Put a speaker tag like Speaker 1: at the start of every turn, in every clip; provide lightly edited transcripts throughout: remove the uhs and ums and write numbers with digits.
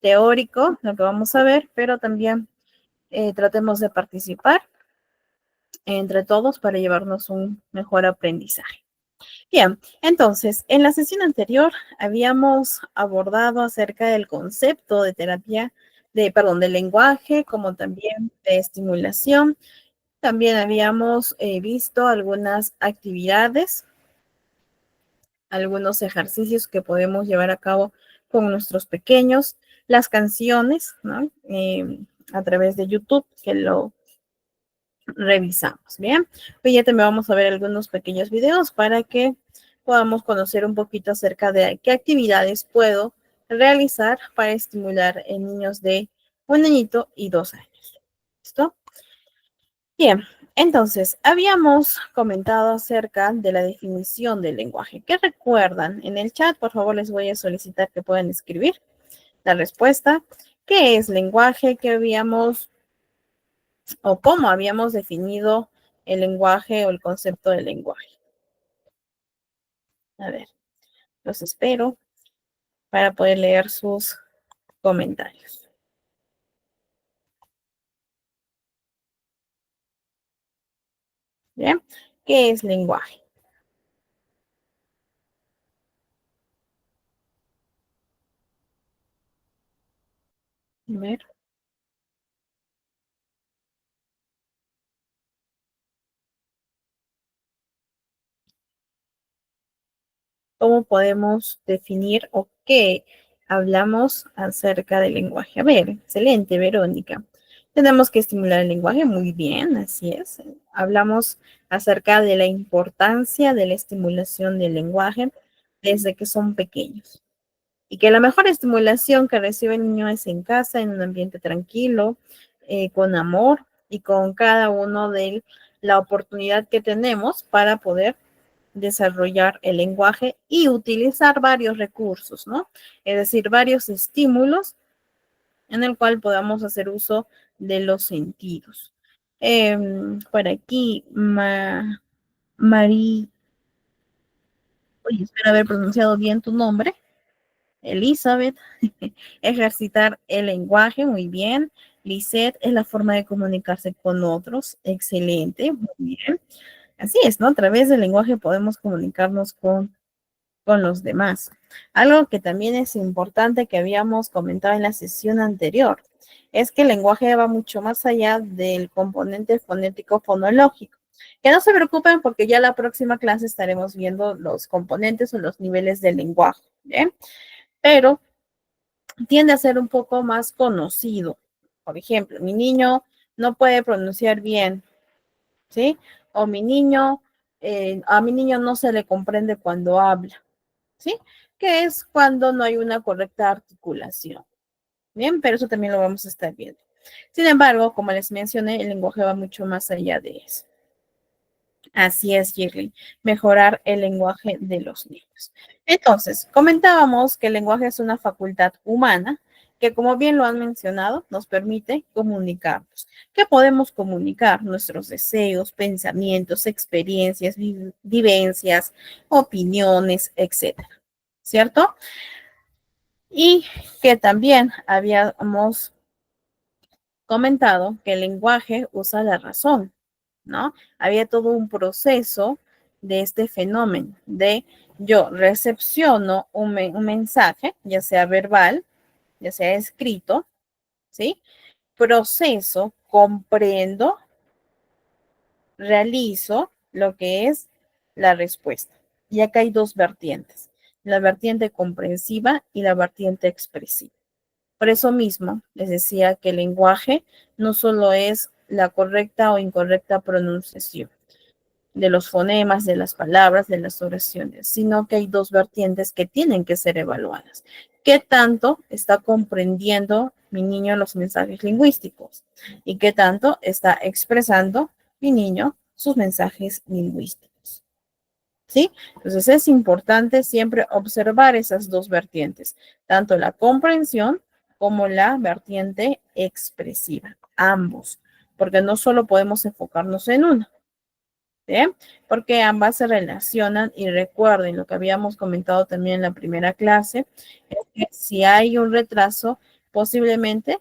Speaker 1: teórico lo que vamos a ver, pero también tratemos de participar entre todos para llevarnos un mejor aprendizaje. Bien, entonces, en la sesión anterior habíamos abordado acerca del concepto de terapia, del lenguaje, como también de estimulación. También habíamos visto algunas actividades, algunos ejercicios que podemos llevar a cabo con nuestros pequeños, las canciones, ¿no? A través de YouTube, que lo revisamos, ¿bien? Hoy ya también vamos a ver algunos pequeños videos para que podamos conocer un poquito acerca de qué actividades puedo realizar para estimular en niños de 1 añito y 2 años. ¿Listo? Bien, entonces, habíamos comentado acerca de la definición del lenguaje. ¿Qué recuerdan? En el chat, por favor, les voy a solicitar que puedan escribir la respuesta. ¿Qué es lenguaje? ¿Qué habíamos o cómo habíamos definido el lenguaje o el concepto del lenguaje? A ver, los espero para poder leer sus comentarios. ¿Bien? ¿Qué es lenguaje? A ver. ¿Cómo podemos definir o qué hablamos acerca del lenguaje? A ver, excelente, Verónica. Tenemos que estimular el lenguaje, muy bien, así es. Hablamos acerca de la importancia de la estimulación del lenguaje desde que son pequeños. Y que la mejor estimulación que recibe el niño es en casa, en un ambiente tranquilo, con amor y con cada uno de la oportunidad que tenemos para poder desarrollar el lenguaje y utilizar varios recursos, ¿no? Es decir, varios estímulos en el cual podamos hacer uso de los sentidos. Por aquí, Mari, oye, espero haber pronunciado bien tu nombre. Elizabeth, ejercitar el lenguaje, muy bien. Lisette es la forma de comunicarse con otros, excelente, muy bien. Así es, ¿no? A través del lenguaje podemos comunicarnos con los demás. Algo que también es importante que habíamos comentado en la sesión anterior es que el lenguaje va mucho más allá del componente fonético fonológico. Que no se preocupen porque ya la próxima clase estaremos viendo los componentes o los niveles del lenguaje, ¿bien? Pero tiende a ser un poco más conocido. Por ejemplo, mi niño no puede pronunciar bien, ¿sí? O a mi niño no se le comprende cuando habla, ¿sí? Que es cuando no hay una correcta articulación. Bien, pero eso también lo vamos a estar viendo. Sin embargo, como les mencioné, el lenguaje va mucho más allá de eso. Así es, Shirley, mejorar el lenguaje de los niños. Entonces, comentábamos que el lenguaje es una facultad humana que, como bien lo han mencionado, nos permite comunicarnos. ¿Qué podemos comunicar? Nuestros deseos, pensamientos, experiencias, vivencias, opiniones, etcétera. ¿Cierto? Y que también habíamos comentado que el lenguaje usa la razón, ¿no? Había todo un proceso de este fenómeno de yo recepciono un mensaje, ya sea verbal, ya sea escrito, ¿sí? Proceso, comprendo, realizo lo que es la respuesta. Y acá hay dos vertientes, la vertiente comprensiva y la vertiente expresiva. Por eso mismo les decía que el lenguaje no solo es la correcta o incorrecta pronunciación de los fonemas, de las palabras, de las oraciones, sino que hay dos vertientes que tienen que ser evaluadas. ¿Qué tanto está comprendiendo mi niño los mensajes lingüísticos? ¿Y qué tanto está expresando mi niño sus mensajes lingüísticos? ¿Sí? Entonces es importante siempre observar esas dos vertientes, tanto la comprensión como la vertiente expresiva, ambos, porque no solo podemos enfocarnos en una, ¿sí? Porque ambas se relacionan y recuerden lo que habíamos comentado también en la primera clase, es que si hay un retraso, Posiblemente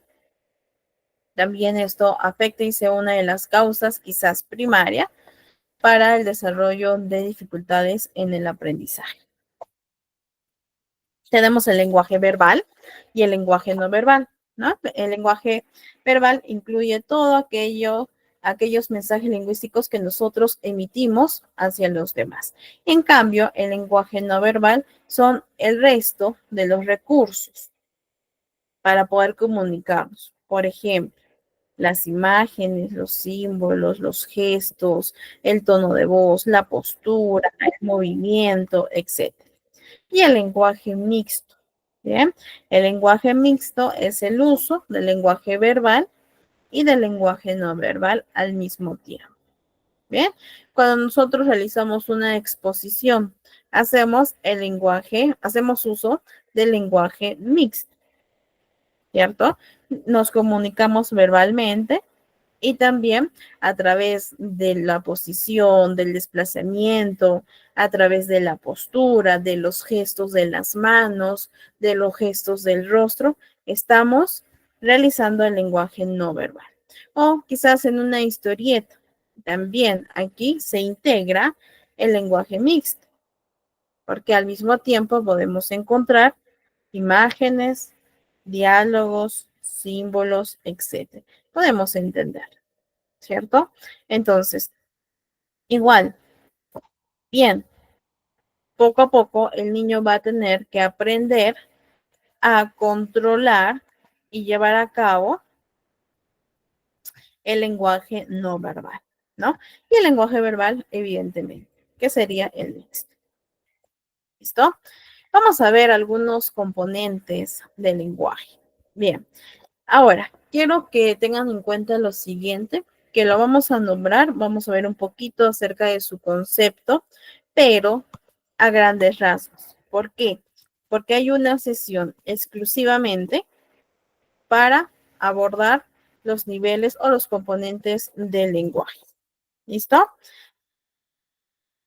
Speaker 1: también esto afecta y sea una de las causas quizás primaria para el desarrollo de dificultades en el aprendizaje. Tenemos el lenguaje verbal y el lenguaje no verbal, ¿no? El lenguaje verbal incluye todo aquellos mensajes lingüísticos que nosotros emitimos hacia los demás. En cambio, el lenguaje no verbal son el resto de los recursos para poder comunicarnos. Por ejemplo, las imágenes, los símbolos, los gestos, el tono de voz, la postura, el movimiento, etcétera. Y el lenguaje mixto. Bien, el lenguaje mixto es el uso del lenguaje verbal y del lenguaje no verbal al mismo tiempo. Bien, cuando nosotros realizamos una exposición, hacemos uso del lenguaje mixto, ¿cierto? Nos comunicamos verbalmente y también a través de la posición, del desplazamiento, a través de la postura, de los gestos de las manos, de los gestos del rostro, estamos realizando el lenguaje no verbal. O quizás en una historieta, también aquí se integra el lenguaje mixto, porque al mismo tiempo podemos encontrar imágenes, diálogos, símbolos, etc. Podemos entender. ¿Cierto? Entonces, igual, bien, poco a poco el niño va a tener que aprender a controlar y llevar a cabo el lenguaje no verbal, ¿no? Y el lenguaje verbal, evidentemente, que sería el mixto. ¿Listo? Vamos a ver algunos componentes del lenguaje. Bien, ahora, quiero que tengan en cuenta lo siguiente, que lo vamos a nombrar, vamos a ver un poquito acerca de su concepto, pero a grandes rasgos. ¿Por qué? Porque hay una sesión exclusivamente para abordar los niveles o los componentes del lenguaje. ¿Listo?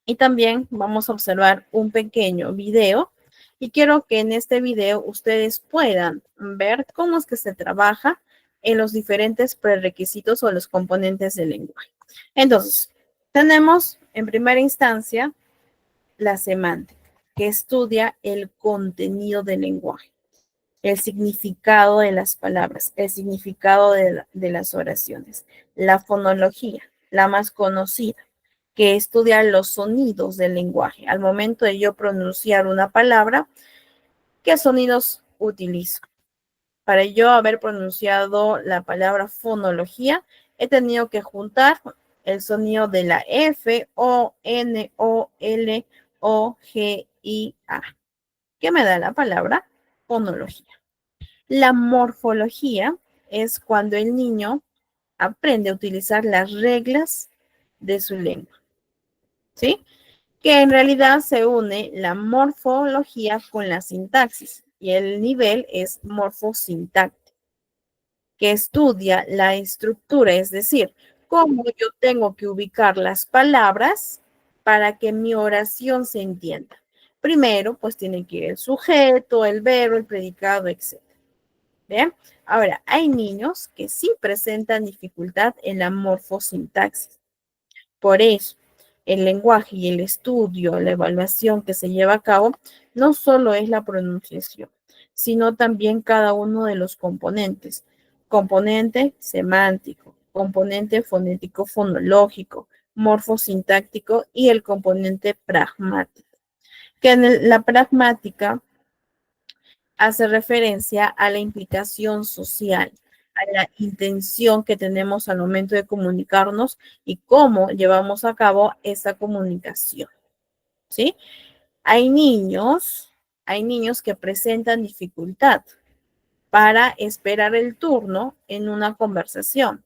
Speaker 1: Y también vamos a observar un pequeño video y quiero que en este video ustedes puedan ver cómo es que se trabaja en los diferentes prerequisitos o los componentes del lenguaje. Entonces, tenemos en primera instancia la semántica, que estudia el contenido del lenguaje, el significado de las palabras, el significado de las oraciones. La fonología, la más conocida, que estudia los sonidos del lenguaje. Al momento de yo pronunciar una palabra, ¿qué sonidos utilizo? Para yo haber pronunciado la palabra fonología, he tenido que juntar el sonido de la F, O, N, O, L, O, G, I, A. ¿Qué me da la palabra? Fonología. La morfología es cuando el niño aprende a utilizar las reglas de su lengua, ¿sí? Que en realidad se une la morfología con la sintaxis y el nivel es morfosintáctico, que estudia la estructura, es decir, cómo yo tengo que ubicar las palabras para que mi oración se entienda. Primero, pues tiene que ir el sujeto, el verbo, el predicado, etc. ¿Bien? Ahora, hay niños que sí presentan dificultad en la morfosintaxis. Por eso, el lenguaje y el estudio, la evaluación que se lleva a cabo, no solo es la pronunciación, sino también cada uno de los componentes. Componente semántico, componente fonético fonológico, morfosintáctico y el componente pragmático. Que en la pragmática hace referencia a la implicación social, a la intención que tenemos al momento de comunicarnos y cómo llevamos a cabo esa comunicación, ¿sí? Hay niños que presentan dificultad para esperar el turno en una conversación.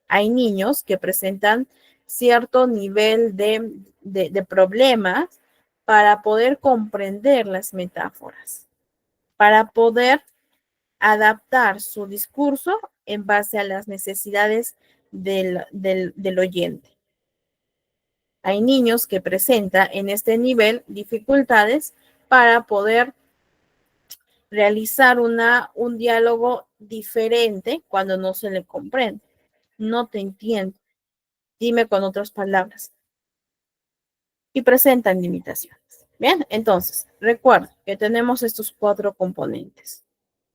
Speaker 1: Hay niños que presentan cierto nivel de problemas para poder comprender las metáforas, para poder adaptar su discurso en base a las necesidades del oyente. Hay niños que presentan en este nivel dificultades para poder realizar un diálogo diferente cuando no se le comprende. No te entiendo. Dime con otras palabras. Y presentan limitaciones. Bien, entonces, recuerda que tenemos estos 4 componentes.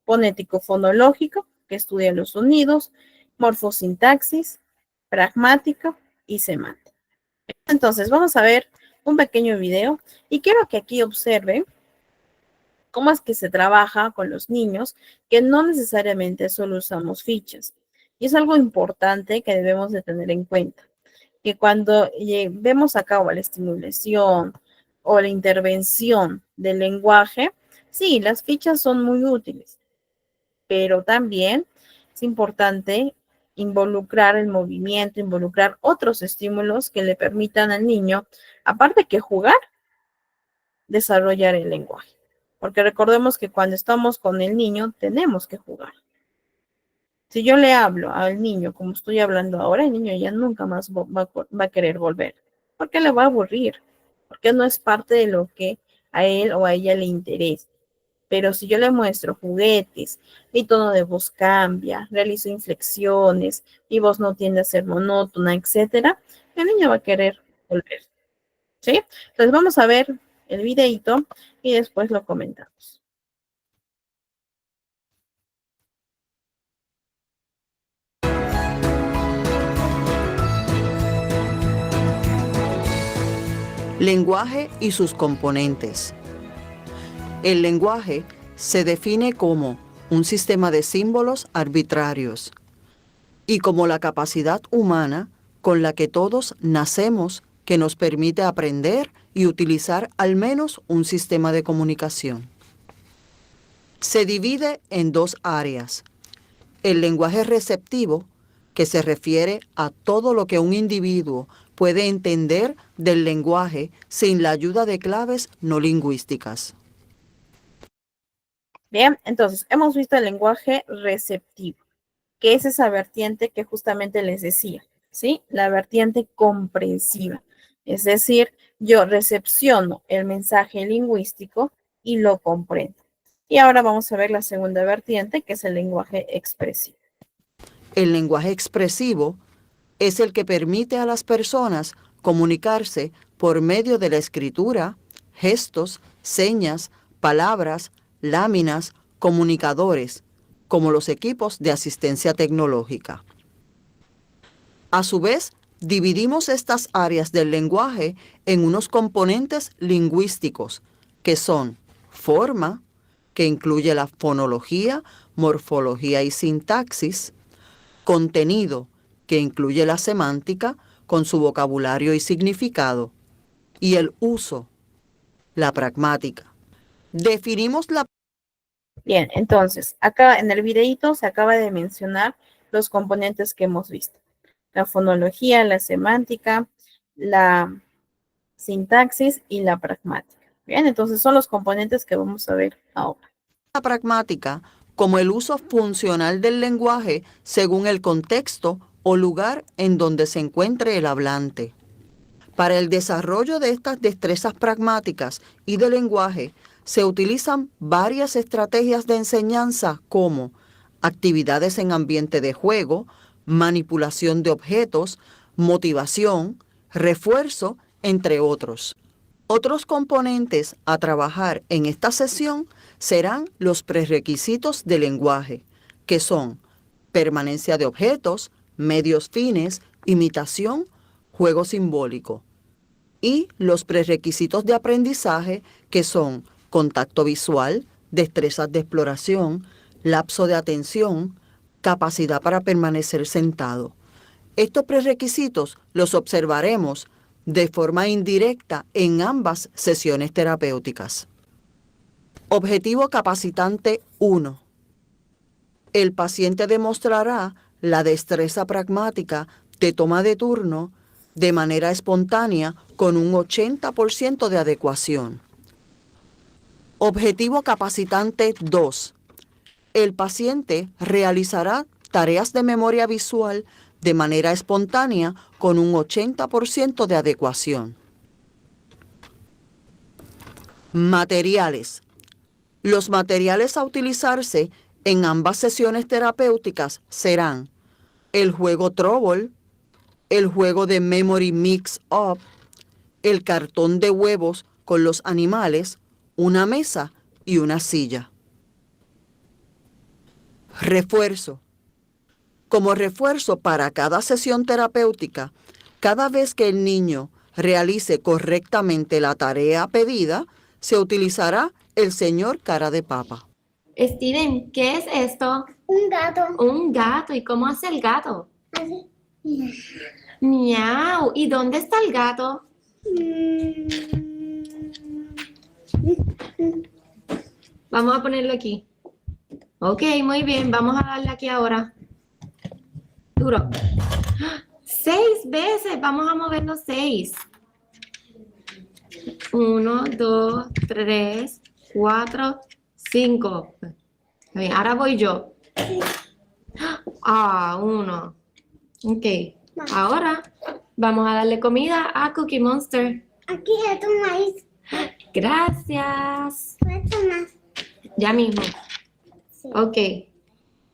Speaker 1: Fonético fonológico, que estudia los sonidos, morfosintaxis, pragmático y semántico. Entonces, vamos a ver un pequeño video y quiero que aquí observen cómo es que se trabaja con los niños, que no necesariamente solo usamos fichas. Y es algo importante que debemos de tener en cuenta, que cuando vemos a cabo la estimulación o la intervención del lenguaje, sí, las fichas son muy útiles, pero también es importante involucrar el movimiento, involucrar otros estímulos que le permitan al niño, aparte que jugar, desarrollar el lenguaje. Porque recordemos que cuando estamos con el niño tenemos que jugar. Si yo le hablo al niño como estoy hablando ahora, el niño ya nunca más va a querer volver. Porque le va a aburrir. Porque no es parte de lo que a él o a ella le interesa. Pero si yo le muestro juguetes, mi tono de voz cambia, realizo inflexiones, mi voz no tiende a ser monótona, etcétera, el niño va a querer volver. ¿Sí? Entonces vamos a ver el videito y después lo comentamos.
Speaker 2: Lenguaje y sus componentes. El lenguaje se define como un sistema de símbolos arbitrarios y como la capacidad humana con la que todos nacemos que nos permite aprender y utilizar al menos un sistema de comunicación. Se divide en 2 áreas. El lenguaje receptivo, que se refiere a todo lo que un individuo puede entender del lenguaje sin la ayuda de claves no lingüísticas.
Speaker 1: Bien, entonces hemos visto el lenguaje receptivo, que es esa vertiente que justamente les decía, ¿sí? La vertiente comprensiva. Es decir, yo recepciono el mensaje lingüístico y lo comprendo. Y ahora vamos a ver la segunda vertiente, que es el lenguaje expresivo.
Speaker 2: El lenguaje expresivo es el que permite a las personas comunicarse por medio de la escritura, gestos, señas, palabras, láminas, comunicadores, como los equipos de asistencia tecnológica. A su vez, dividimos estas áreas del lenguaje en unos componentes lingüísticos, que son forma, que incluye la fonología, morfología y sintaxis; contenido, que incluye la semántica con su vocabulario y significado; y el uso, la pragmática. Definimos la...
Speaker 1: Bien, entonces, acá en el videíto se acaba de mencionar los componentes que hemos visto. La fonología, la semántica, la sintaxis y la pragmática. Bien, entonces son los componentes que vamos a ver ahora.
Speaker 2: La pragmática como el uso funcional del lenguaje según el contexto o lugar en donde se encuentre el hablante. Para el desarrollo de estas destrezas pragmáticas y de lenguaje se utilizan varias estrategias de enseñanza como actividades en ambiente de juego, manipulación de objetos, motivación, refuerzo, entre otros. Otros componentes a trabajar en esta sesión serán los prerequisitos de lenguaje, que son permanencia de objetos, medios fines, imitación, juego simbólico. Y los prerequisitos de aprendizaje, que son contacto visual, destrezas de exploración, lapso de atención, capacidad para permanecer sentado. Estos prerequisitos los observaremos de forma indirecta en ambas sesiones terapéuticas. Objetivo capacitante 1. El paciente demostrará la destreza pragmática de toma de turno de manera espontánea con un 80% de adecuación. Objetivo capacitante 2. El paciente realizará tareas de memoria visual de manera espontánea con un 80% de adecuación. Materiales. Los materiales a utilizarse en ambas sesiones terapéuticas serán el juego Trouble, el juego de Memory Mix Up, el cartón de huevos con los animales, una mesa y una silla. Refuerzo. Como refuerzo para cada sesión terapéutica, cada vez que el niño realice correctamente la tarea pedida, se utilizará el señor cara de papa.
Speaker 3: Steven, ¿qué es esto?
Speaker 4: Un gato.
Speaker 3: Un gato. ¿Y cómo hace el gato?
Speaker 4: Así.
Speaker 3: Miau. ¿Y dónde está el gato? Vamos a ponerlo aquí. Ok, muy bien. Vamos a darle aquí ahora. Duro. 6 veces. Vamos a moverlo 6. 1, 2, 3, 4, 5. Bien, ahora voy yo. 1. Ok. Ahora vamos a darle comida a Cookie Monster.
Speaker 4: Aquí es un maíz.
Speaker 3: Gracias.
Speaker 4: Esto más.
Speaker 3: Ya mismo.
Speaker 4: Sí.
Speaker 3: Ok.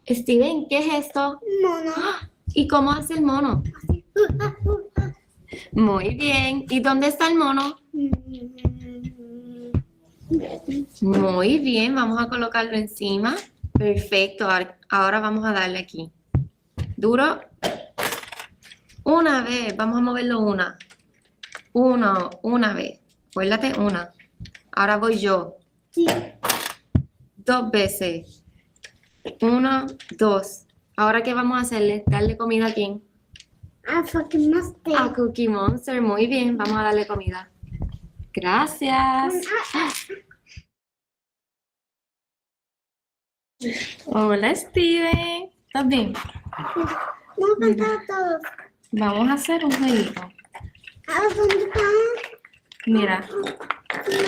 Speaker 3: Steven, ¿qué es esto?
Speaker 4: Mono.
Speaker 3: ¿Y cómo hace el mono?
Speaker 4: Así.
Speaker 3: Muy bien. ¿Y dónde está el mono? Muy bien. Vamos a colocarlo encima. Perfecto. Ahora vamos a darle aquí. Duro. Una vez. Vamos a moverlo una. Una vez. Acuérdate, una. Ahora voy yo.
Speaker 4: Sí.
Speaker 3: 2 veces. 1, 2. Ahora, ¿qué vamos a hacerle? Darle comida a quién?
Speaker 4: A fucking monster.
Speaker 3: A Cookie Monster. Muy bien. Vamos a darle comida. Gracias. Hola, Steven. ¿Estás bien?
Speaker 4: Vamos a cantar a todos.
Speaker 3: Vamos a hacer un jueguito.
Speaker 4: ¿A dónde están?
Speaker 3: Mira,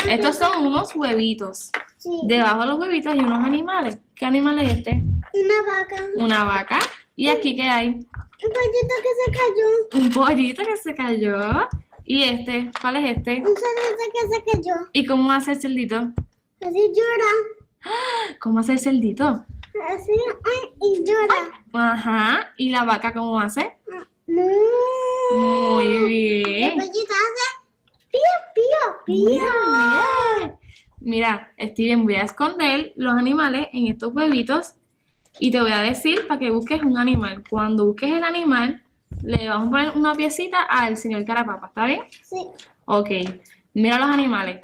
Speaker 3: estos son unos huevitos.
Speaker 4: Sí.
Speaker 3: Debajo de los huevitos hay unos animales. ¿Qué animal es este?
Speaker 4: Una vaca.
Speaker 3: Una vaca. ¿Y aquí qué hay?
Speaker 4: Un pollito que se cayó.
Speaker 3: Un pollito que se cayó. ¿Y este? ¿Cuál es este?
Speaker 4: Un cerdito que se cayó.
Speaker 3: ¿Y cómo hace el cerdito?
Speaker 4: Así llora.
Speaker 3: ¿Cómo hace el cerdito?
Speaker 4: Así, ay, y llora.
Speaker 3: Ajá. ¿Y la vaca cómo hace?
Speaker 4: No.
Speaker 3: Muy
Speaker 4: El
Speaker 3: bien.
Speaker 4: pollito hace pío, pío,
Speaker 3: Muy
Speaker 4: pío.
Speaker 3: bien. Mira, Steven, voy a esconder los animales en estos huevitos y te voy a decir para que busques un animal. Cuando busques el animal, le vamos a poner una piecita al señor Carapapa, ¿está bien?
Speaker 4: Sí.
Speaker 3: Ok, mira los animales.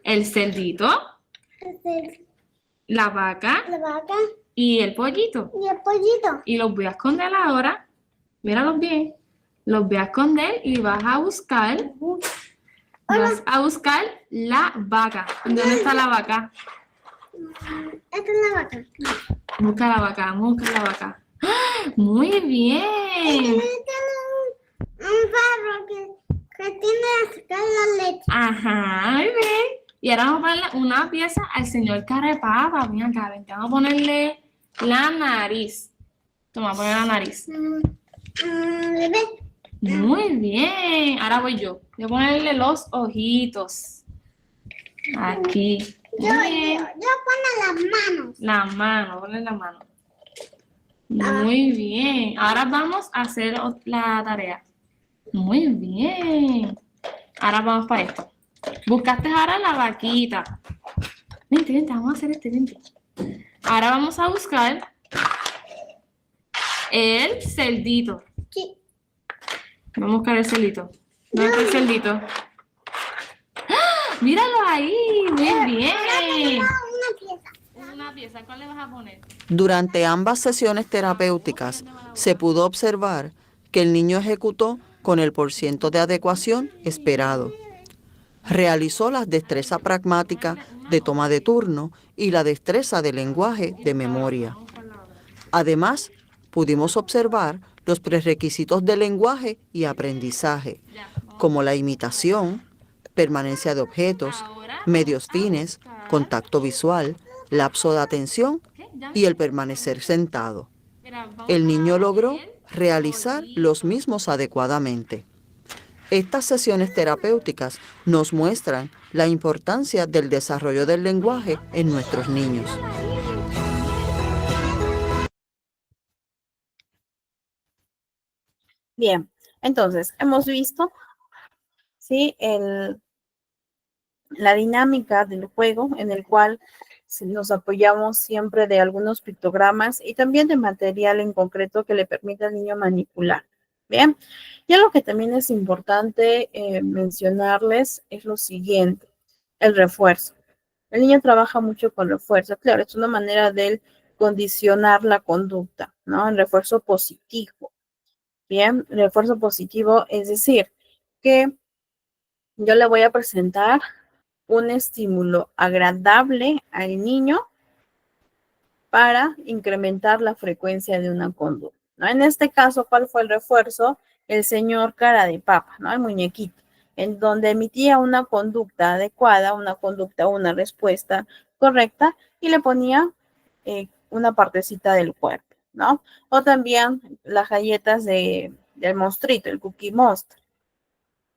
Speaker 3: El cerdito,
Speaker 4: Así,
Speaker 3: la vaca
Speaker 4: la vaca
Speaker 3: y el pollito.
Speaker 4: y el pollito.
Speaker 3: Y los voy a esconder ahora. Míralos bien. Los voy a esconder y vas a buscar la vaca. ¿Dónde está la vaca?
Speaker 4: Esta es la vaca.
Speaker 3: Busca la vaca, vamos a buscar la vaca. ¡Ah! Muy bien.
Speaker 4: Un perro que tiene que sacar la leche.
Speaker 3: Ajá, muy bien. Y ahora vamos a ponerle una pieza al señor Carapapa. Mira acá, ven, vamos a ponerle la nariz. Toma, poner la nariz.
Speaker 4: Bebé.
Speaker 3: Muy bien. Ahora voy yo. Voy a ponerle los ojitos. Aquí.
Speaker 4: Yo
Speaker 3: Muy bien.
Speaker 4: pongo las manos.
Speaker 3: La mano, ponle la mano. Muy bien. Ahora vamos a hacer la tarea. Muy bien. Ahora vamos para esto. Buscaste ahora la vaquita. Vente, vente, vamos a hacer este, vente. Ahora vamos a buscar el cerdito.
Speaker 4: Sí.
Speaker 3: Vamos a buscar el cerdito. ¿Dónde está el cerdito? ¡Ah! ¡Míralo ahí! Muy bien.
Speaker 4: Una pieza.
Speaker 3: Una pieza, ¿cuál le vas a poner?
Speaker 2: Durante ambas sesiones terapéuticas se pudo observar que el niño ejecutó con el % de adecuación esperado. Realizó la destreza pragmática de toma de turno y la destreza de lenguaje de memoria. Además, pudimos observar los prerequisitos de lenguaje y aprendizaje, como la imitación, permanencia de objetos, medios fines, contacto visual, lapso de atención y el permanecer sentado. El niño logró realizar los mismos adecuadamente. Estas sesiones terapéuticas nos muestran la importancia del desarrollo del lenguaje en nuestros niños.
Speaker 1: Bien, entonces hemos visto, ¿sí? La dinámica del juego en el cual nos apoyamos siempre de algunos pictogramas y también de material en concreto que le permita al niño manipular. Bien, y algo que también es importante mencionarles es lo siguiente, el refuerzo. El niño trabaja mucho con refuerzo, claro, es una manera de condicionar la conducta, ¿no? El refuerzo positivo. Bien, refuerzo positivo es decir, que yo le voy a presentar un estímulo agradable al niño para incrementar la frecuencia de una conducta, ¿no? En este caso, ¿cuál fue el refuerzo? El señor cara de papa, ¿no? El muñequito, en donde emitía una conducta adecuada, una respuesta correcta y le ponía una partecita del cuerpo, ¿no? O también las galletas del monstruito, el Cookie Monster.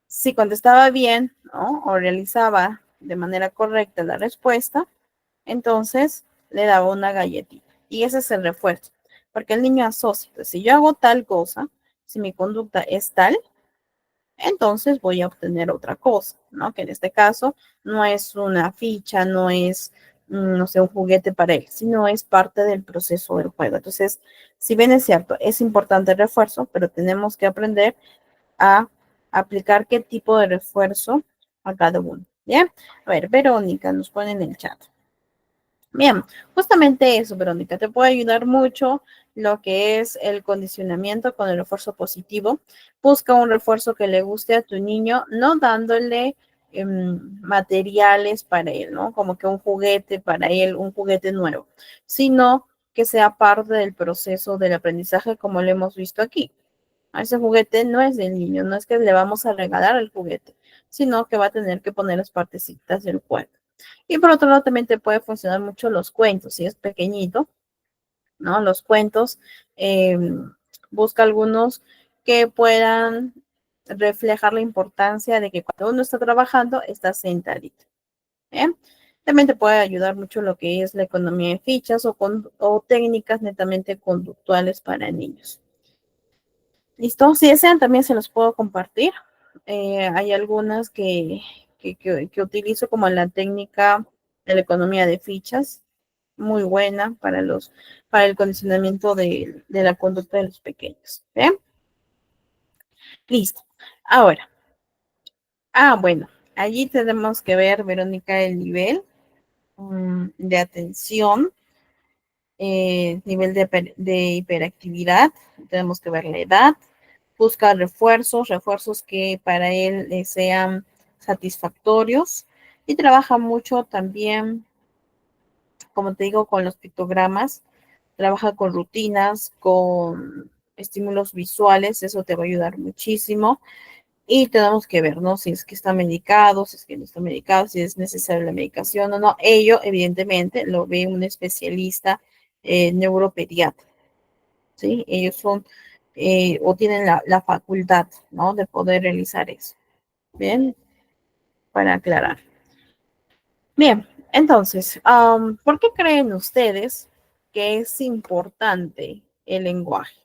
Speaker 1: Si contestaba bien, ¿no? O realizaba de manera correcta la respuesta, entonces le daba una galletita. Y ese es el refuerzo, porque el niño asocia. Entonces, si yo hago tal cosa, si mi conducta es tal, entonces voy a obtener otra cosa, ¿no? Que en este caso no es una ficha, no es, no sé, un juguete para él, sino es parte del proceso del juego. Entonces, si bien es cierto, es importante el refuerzo, pero tenemos que aprender a aplicar qué tipo de refuerzo a cada uno. ¿Bien? A ver, Verónica nos pone en el chat. Bien, justamente eso, Verónica, te puede ayudar mucho lo que es el condicionamiento con el refuerzo positivo. Busca un refuerzo que le guste a tu niño, no dándole materiales para él, ¿no? Como que un juguete para él, un juguete nuevo, sino que sea parte del proceso del aprendizaje como lo hemos visto aquí. Ese juguete no es del niño, no es que le vamos a regalar el juguete, sino que va a tener que poner las partecitas del juego. Y por otro lado también te puede funcionar mucho los cuentos, si es pequeñito, ¿no? Los cuentos, eh, busca algunos que puedan reflejar la importancia de que cuando uno está trabajando, está sentadito. ¿Eh? También te puede ayudar mucho lo que es la economía de fichas o técnicas netamente conductuales para niños. ¿Listo? Si desean, también se los puedo compartir. Hay algunas que utilizo como la técnica de la economía de fichas, muy buena para el condicionamiento de la conducta de los pequeños. ¿Bien? Listo. Ahora, bueno, allí tenemos que ver, Verónica, el nivel de atención, nivel de hiperactividad, tenemos que ver la edad, busca refuerzos que para él sean satisfactorios y trabaja mucho también, como te digo, con los pictogramas, trabaja con rutinas, con estímulos visuales, eso te va a ayudar muchísimo. Y tenemos que ver, ¿no? Si es que está medicado, si es que no está medicado, si es necesaria la medicación o no. Ello, evidentemente, lo ve un especialista neuropediatra, ¿sí? Ellos son o tienen la facultad, ¿no? De poder realizar eso. Bien, para aclarar. Bien, entonces, ¿por qué creen ustedes que es importante el lenguaje?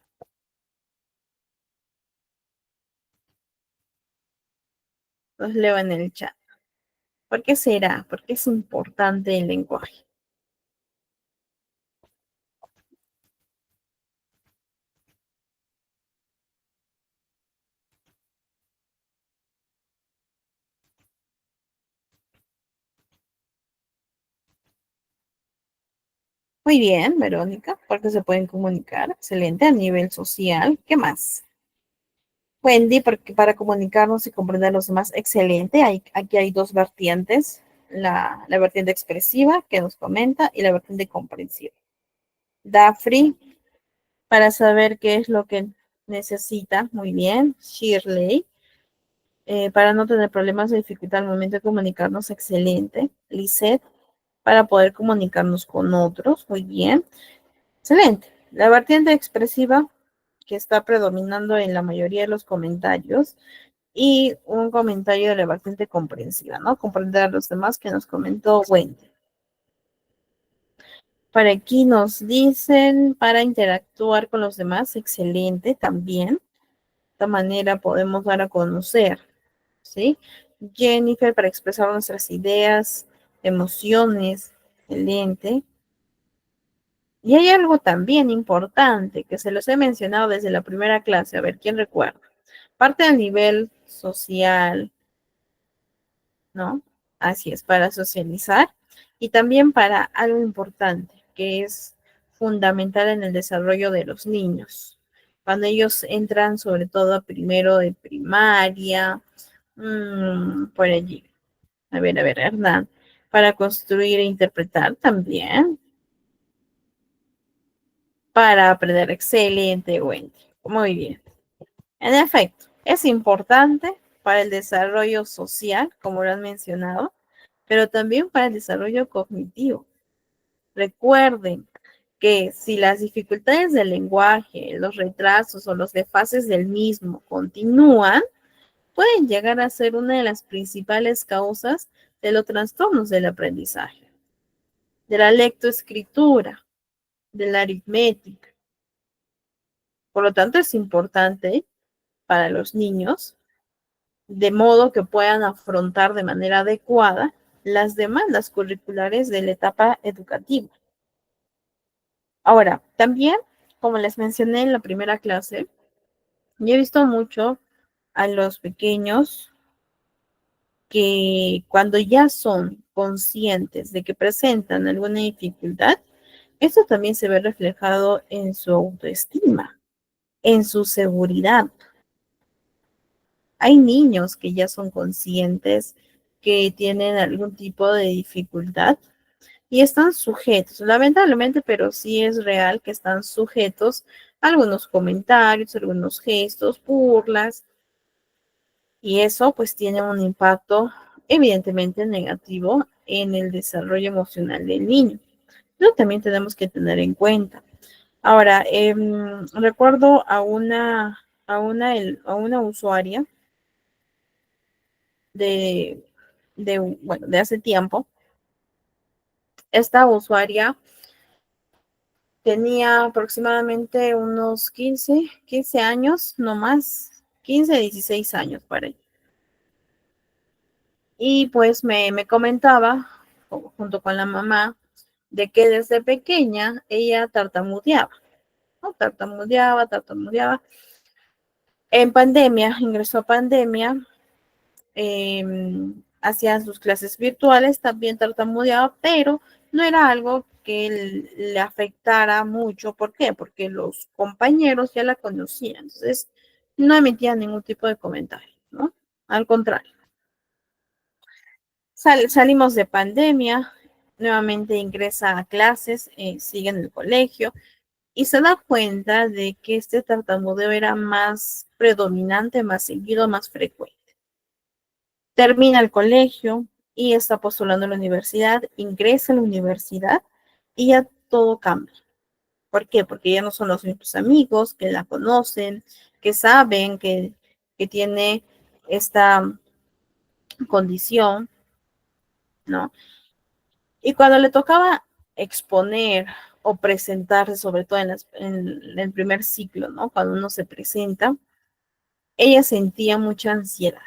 Speaker 1: Los leo en el chat. ¿Por qué será? ¿Por qué es importante el lenguaje? Muy bien, Verónica, porque se pueden comunicar. Excelente, a nivel social. ¿Qué más? Wendy, porque para comunicarnos y comprender a los demás, excelente. Aquí hay dos vertientes, la vertiente expresiva que nos comenta y la vertiente comprensiva. Dafri, para saber qué es lo que necesita. Muy bien. Shirley, para no tener problemas de dificultad al momento de comunicarnos, excelente. Lisette, para poder comunicarnos con otros. Muy bien. Excelente. La vertiente expresiva que está predominando en la mayoría de los comentarios Y un comentario de la vertiente comprensiva, ¿no? Comprender a los demás que nos comentó Wendy. Para aquí nos dicen, para interactuar con los demás, excelente también. De esta manera podemos dar a conocer, ¿sí? Jennifer, para expresar nuestras ideas, emociones, excelente. Y hay algo también importante que se los he mencionado desde la primera clase, a ver, ¿quién recuerda? Parte del nivel social, ¿no? Así es, para socializar y también para algo importante, que es fundamental en el desarrollo de los niños. Cuando ellos entran sobre todo a primero de primaria, por allí. A ver, Hernán, para construir e interpretar también, para aprender excelente, Wendy. Muy bien. En efecto, es importante para el desarrollo social, como lo han mencionado, pero también para el desarrollo cognitivo. Recuerden que si las dificultades del lenguaje, los retrasos o los desfases del mismo continúan, pueden llegar a ser una de las principales causas de los trastornos del aprendizaje, de la lectoescritura, de la aritmética. Por lo tanto, es importante para los niños, de modo que puedan afrontar de manera adecuada las demandas curriculares de la etapa educativa. Ahora, también, como les mencioné en la primera clase, yo he visto mucho a los pequeños que cuando ya son conscientes de que presentan alguna dificultad, esto también se ve reflejado en su autoestima, en su seguridad. Hay niños que ya son conscientes que tienen algún tipo de dificultad y están sujetos, lamentablemente, pero sí es real que están sujetos a algunos comentarios, algunos gestos, burlas, y eso pues tiene un impacto evidentemente negativo en el desarrollo emocional del niño. Eso también tenemos que tener en cuenta. Ahora, recuerdo a una usuaria de hace tiempo. Esta usuaria tenía aproximadamente unos 15 años, no más, 15, 16 años para ahí. Y pues me comentaba, junto con la mamá, de que desde pequeña ella tartamudeaba, ¿no? Tartamudeaba. En pandemia, ingresó a pandemia, hacía sus clases virtuales, también tartamudeaba, pero no era algo que le afectara mucho. ¿Por qué? Porque los compañeros ya la conocían, entonces no emitían ningún tipo de comentario, ¿no? Al contrario. Salimos de pandemia, nuevamente ingresa a clases, sigue en el colegio y se da cuenta de que este tartamudeo era más predominante, más seguido, más frecuente. Termina el colegio y está postulando a la universidad, ingresa a la universidad y ya todo cambia. ¿Por qué? Porque ya no son los mismos amigos que la conocen, que saben que tiene esta condición, ¿no? Y cuando le tocaba exponer o presentarse, sobre todo en el primer ciclo, ¿no? Cuando uno se presenta, ella sentía mucha ansiedad,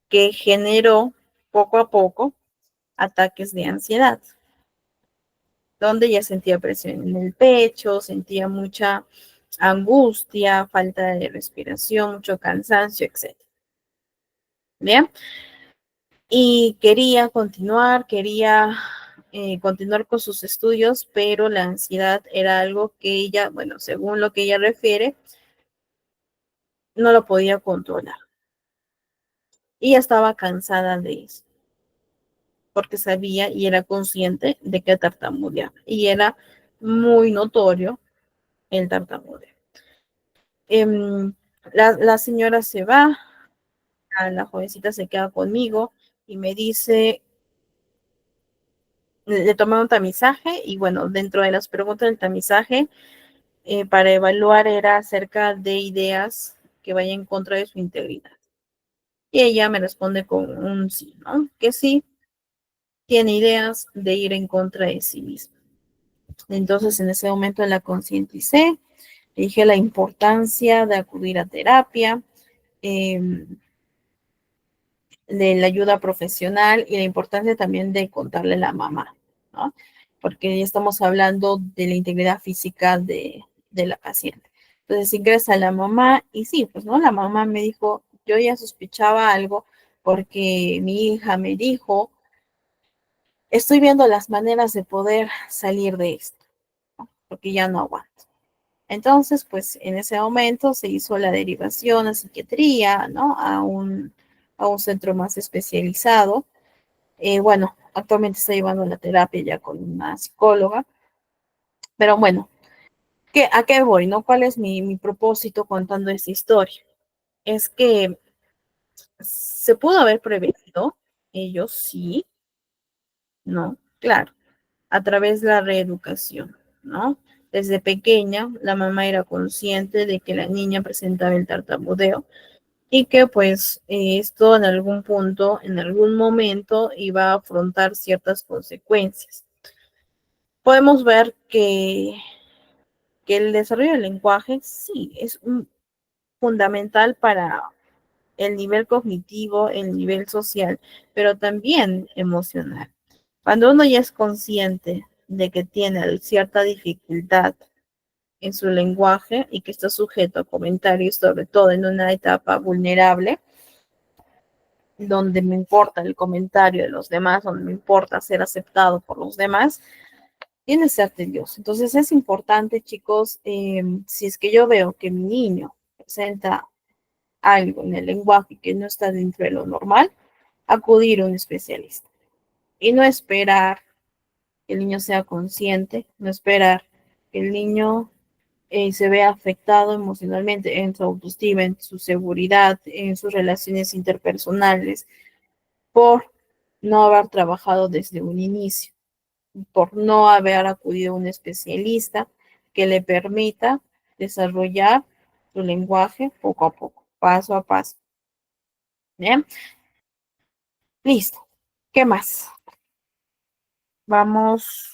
Speaker 1: que generó poco a poco ataques de ansiedad, donde ella sentía presión en el pecho, sentía mucha angustia, falta de respiración, mucho cansancio, etc. Bien, y quería continuar con sus estudios, pero la ansiedad era algo que ella, bueno, según lo que ella refiere, no lo podía controlar. Y estaba cansada de eso, porque sabía y era consciente de que tartamudeaba, y era muy notorio el tartamudeo. La señora se va, la jovencita se queda conmigo y me dice, le tomé un tamizaje y bueno, dentro de las preguntas del tamizaje para evaluar era acerca de ideas que vaya en contra de su integridad. Y ella me responde con un sí, ¿no? Que sí tiene ideas de ir en contra de sí misma. Entonces, en ese momento la concienticé, dije la importancia de acudir a terapia, de la ayuda profesional y la importancia también de contarle a la mamá, ¿no? Porque ya estamos hablando de la integridad física de la paciente. Entonces ingresa la mamá y sí, pues, ¿no? La mamá me dijo, yo ya sospechaba algo porque mi hija me dijo, estoy viendo las maneras de poder salir de esto, ¿no? Porque ya no aguanto. Entonces, pues en ese momento se hizo la derivación a psiquiatría, ¿no? A un centro más especializado. Bueno, actualmente está llevando la terapia ya con una psicóloga. Pero bueno, ¿a qué voy, no? ¿Cuál es mi propósito contando esta historia? Es que se pudo haber prevenido, ellos sí, ¿no? Claro, a través de la reeducación, ¿no? Desde pequeña, la mamá era consciente de que la niña presentaba el tartamudeo y que pues esto en algún punto, en algún momento iba a afrontar ciertas consecuencias. Podemos ver que el desarrollo del lenguaje sí es fundamental para el nivel cognitivo, el nivel social, pero también emocional. Cuando uno ya es consciente de que tiene cierta dificultad en su lenguaje y que está sujeto a comentarios, sobre todo en una etapa vulnerable, donde me importa el comentario de los demás, donde me importa ser aceptado por los demás, tiene que ser tedioso. Entonces es importante, chicos, si es que yo veo que mi niño presenta algo en el lenguaje que no está dentro de lo normal, acudir a un especialista. Y no esperar que el niño sea consciente, no esperar que el niño se vea afectado emocionalmente en su autoestima, en su seguridad, en sus relaciones interpersonales, por no haber trabajado desde un inicio, por no haber acudido a un especialista que le permita desarrollar su lenguaje poco a poco, paso a paso. ¿Bien? Listo. ¿Qué más? Vamos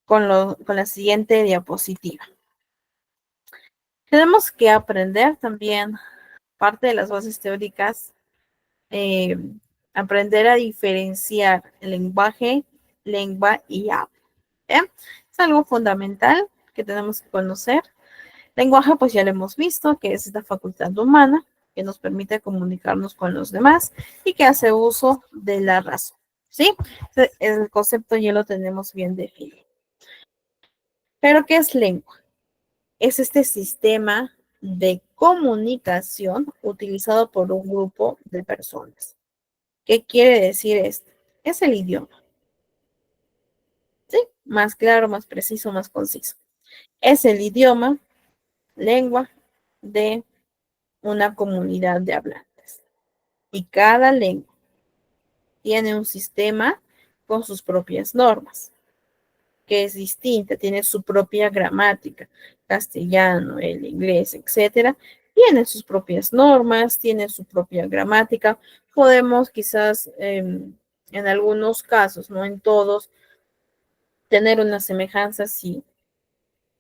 Speaker 1: con la siguiente diapositiva. Tenemos que aprender también, parte de las bases teóricas, eh, aprender a diferenciar el lenguaje, lengua y habla. ¿Bien? Es algo fundamental que tenemos que conocer. Lenguaje, pues ya lo hemos visto, que es esta facultad humana que nos permite comunicarnos con los demás y que hace uso de la razón. ¿Sí? El concepto ya lo tenemos bien definido. ¿Pero qué es lengua? Es este sistema de comunicación utilizado por un grupo de personas. ¿Qué quiere decir esto? Es el idioma. ¿Sí? Más claro, más preciso, más conciso. Es el idioma, lengua de una comunidad de hablantes. Y cada lengua tiene un sistema con sus propias normas, que es distinta, tiene su propia gramática, castellano, el inglés, etcétera, tiene sus propias normas, tiene su propia gramática. Podemos quizás en algunos casos, no en todos, tener una semejanza, sí,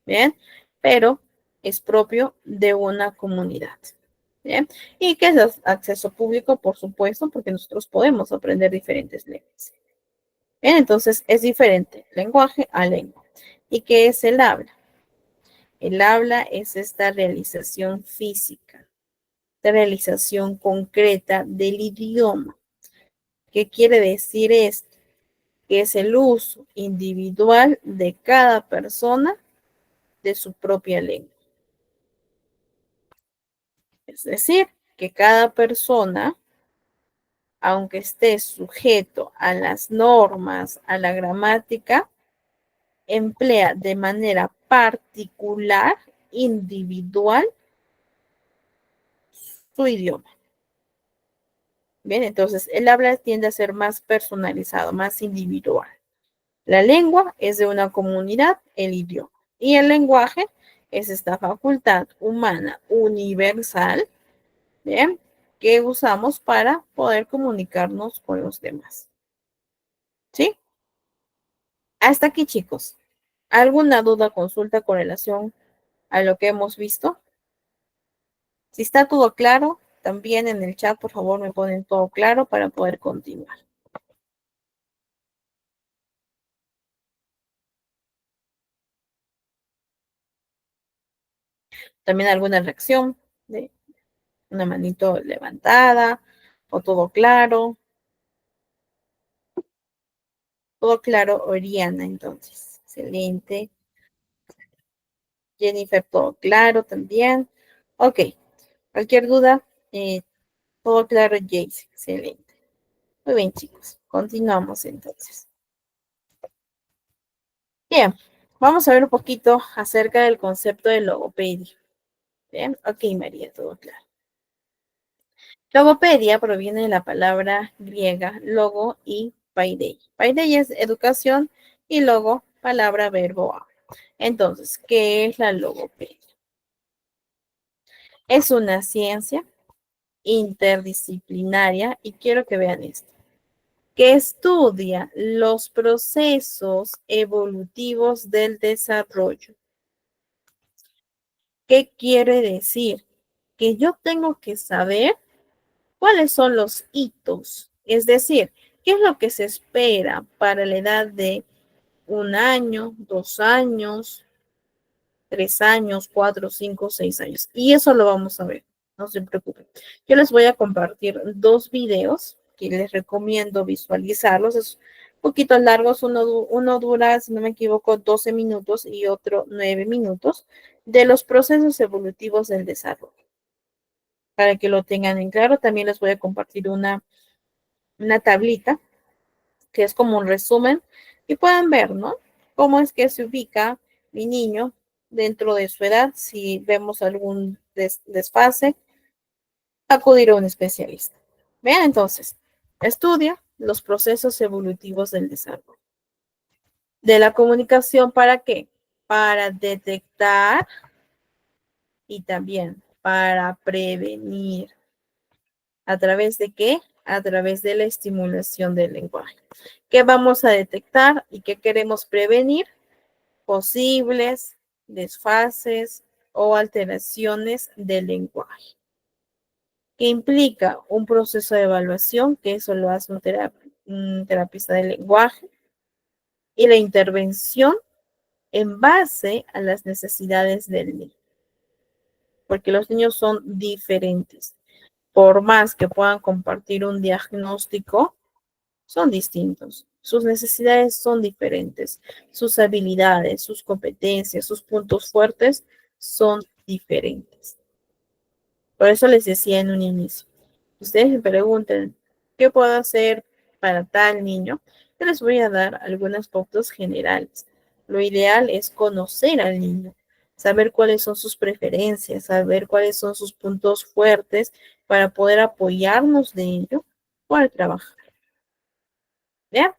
Speaker 1: bien, pero es propio de una comunidad. ¿Bien? Y que es acceso público, por supuesto, porque nosotros podemos aprender diferentes lenguas. Bien, entonces es diferente lenguaje a lengua. ¿Y qué es el habla? El habla es esta realización física, esta realización concreta del idioma. ¿Qué quiere decir esto? Que es el uso individual de cada persona de su propia lengua. Es decir, que cada persona, aunque esté sujeto a las normas, a la gramática, emplea de manera particular, individual, su idioma. Bien, entonces el habla tiende a ser más personalizado, más individual. La lengua es de una comunidad, el idioma. Y el lenguaje Es esta facultad humana universal, ¿bien? Que usamos para poder comunicarnos con los demás. ¿Sí? Hasta aquí, chicos. ¿Alguna duda, consulta con relación a lo que hemos visto? Si está todo claro, también en el chat, por favor, me ponen todo claro para poder continuar. También alguna reacción de una manito levantada o todo claro. Todo claro, Oriana, entonces. Excelente. Jennifer, todo claro también. Ok. Cualquier duda, todo claro, Jace. Excelente. Muy bien, chicos. Continuamos entonces. Bien. Vamos a ver un poquito acerca del concepto de logopedia. Bien. Ok, María, todo claro. Logopedia proviene de la palabra griega logo y paidei. Paidei es educación y logo, palabra, verbo. Entonces, ¿qué es la logopedia? Es una ciencia interdisciplinaria y quiero que vean esto, que estudia los procesos evolutivos del desarrollo. ¿Qué quiere decir? Que yo tengo que saber cuáles son los hitos, es decir, qué es lo que se espera para la edad de 1 año, 2 años, 3 años, 4, 5, 6 años. Y eso lo vamos a ver, no se preocupen. Yo les voy a compartir 2 videos que les recomiendo visualizarlos. Es un poquito largos, uno dura, si no me equivoco, 12 minutos y otro 9 minutos, de los procesos evolutivos del desarrollo. Para que lo tengan en claro, también les voy a compartir una tablita que es como un resumen y puedan ver, ¿no? Cómo es que se ubica mi niño dentro de su edad, si vemos algún desfase, acudir a un especialista. Vean entonces, estudia los procesos evolutivos del desarrollo. De la comunicación, ¿para qué? Para detectar y también para prevenir. ¿A través de qué? A través de la estimulación del lenguaje. ¿Qué vamos a detectar y qué queremos prevenir? Posibles desfases o alteraciones del lenguaje. ¿Qué implica? Un proceso de evaluación, que eso lo hace un terapista del lenguaje, y la intervención en base a las necesidades del niño. Porque los niños son diferentes. Por más que puedan compartir un diagnóstico, son distintos. Sus necesidades son diferentes. Sus habilidades, sus competencias, sus puntos fuertes son diferentes. Por eso les decía en un inicio. Ustedes me pregunten, ¿qué puedo hacer para tal niño? Yo les voy a dar algunas pautas generales. Lo ideal es conocer al niño, saber cuáles son sus preferencias, saber cuáles son sus puntos fuertes para poder apoyarnos de ello para trabajar. ¿Ya?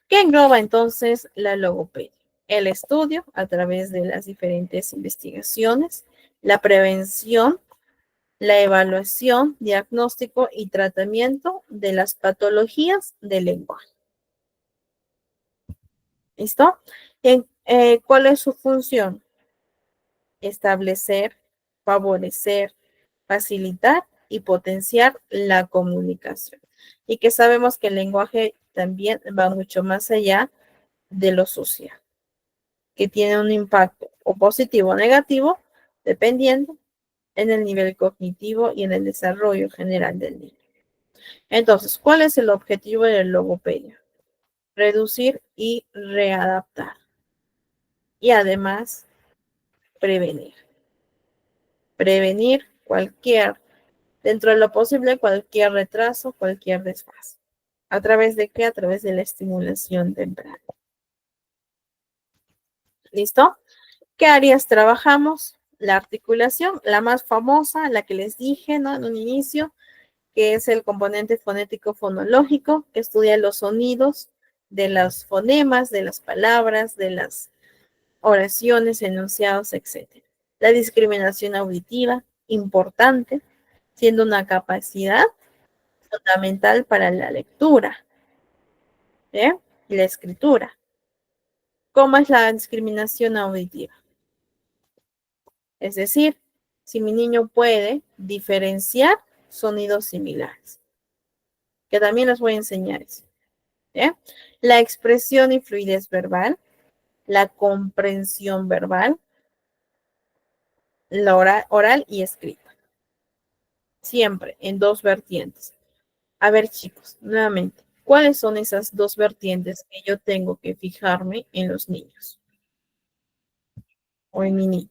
Speaker 1: ¿Qué engloba entonces la logopedia? El estudio a través de las diferentes investigaciones, la prevención, la evaluación, diagnóstico y tratamiento de las patologías del lenguaje. ¿Listo? ¿Cuál es su función? Establecer, favorecer, facilitar y potenciar la comunicación. Y que sabemos que el lenguaje también va mucho más allá de lo social, que tiene un impacto o positivo o negativo, dependiendo en el nivel cognitivo y en el desarrollo general del niño. Entonces, ¿cuál es el objetivo de la logopedia? Reducir y readaptar. Y además, prevenir. Prevenir dentro de lo posible, cualquier retraso, cualquier desfase. ¿A través de qué? A través de la estimulación temprana. ¿Listo? ¿Qué áreas trabajamos? La articulación, la más famosa, la que les dije, ¿no? En un inicio, que es el componente fonético fonológico, que estudia los sonidos de los fonemas, de las palabras, de las oraciones, enunciados, etc. La discriminación auditiva, importante, siendo una capacidad fundamental para la lectura, ¿bien? Y la escritura. ¿Cómo es la discriminación auditiva? Es decir, si mi niño puede diferenciar sonidos similares, que también les voy a enseñar eso, ¿bien? La expresión y fluidez verbal, la comprensión verbal, la oral y escrita. Siempre en dos vertientes. A ver, chicos, nuevamente, ¿cuáles son esas dos vertientes que yo tengo que fijarme en los niños o en mi niño?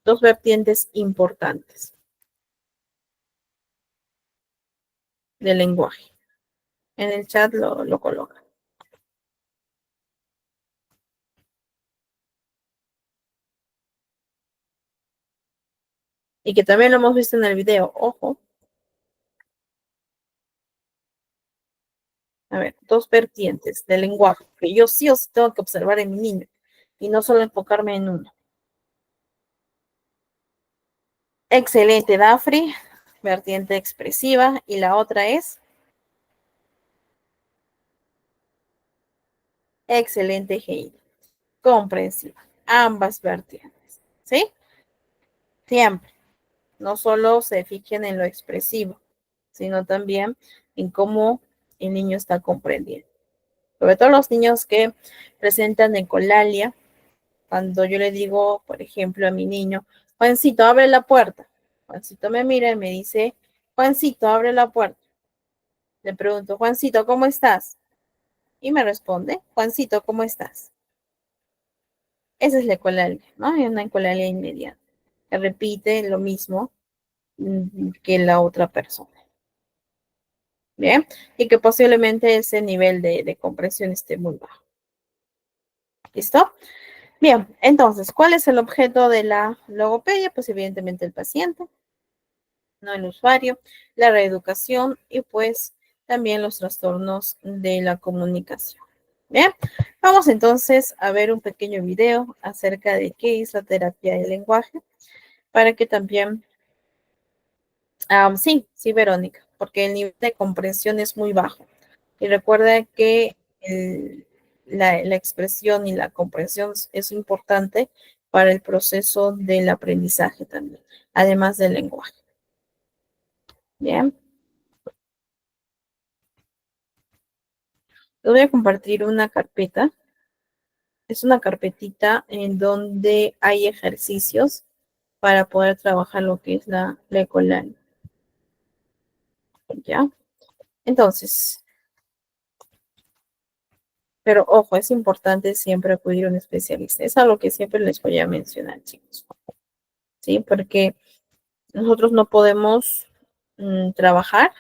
Speaker 1: Dos vertientes importantes del lenguaje. En el chat lo colocan. Y que también lo hemos visto en el video. Ojo. A ver, dos vertientes del lenguaje que yo sí o sí tengo que observar en mi niño y no solo enfocarme en uno. Excelente, Dafri. Vertiente expresiva. Y la otra es excelente, Heidi. Comprensiva. Ambas vertientes. ¿Sí? Siempre. No solo se fijen en lo expresivo, sino también en cómo el niño está comprendiendo. Sobre todo los niños que presentan ecolalia, cuando yo le digo, por ejemplo, a mi niño, Juancito, abre la puerta. Juancito me mira y me dice, Juancito, abre la puerta. Le pregunto, Juancito, ¿cómo estás? Y me responde, Juancito, ¿cómo estás? Esa es la ecolalia, ¿no? Es una ecolalia inmediata, que repite lo mismo que la otra persona. Bien, y que posiblemente ese nivel de comprensión esté muy bajo. ¿Listo? Bien, entonces, ¿cuál es el objeto de la logopedia? Pues evidentemente el paciente, no el usuario, la reeducación y pues también los trastornos de la comunicación. Bien, vamos entonces a ver un pequeño video acerca de qué es la terapia del lenguaje para que también, sí, Verónica, porque el nivel de comprensión es muy bajo. Y recuerda que la expresión y la comprensión es importante para el proceso del aprendizaje también, además del lenguaje. Bien. Les voy a compartir una carpeta. Es una carpetita en donde hay ejercicios para poder trabajar lo que es la ecolalia. ¿Ya? Entonces, pero ojo, es importante siempre acudir a un especialista. Es algo que siempre les voy a mencionar, chicos. ¿Sí? Porque nosotros no podemos trabajar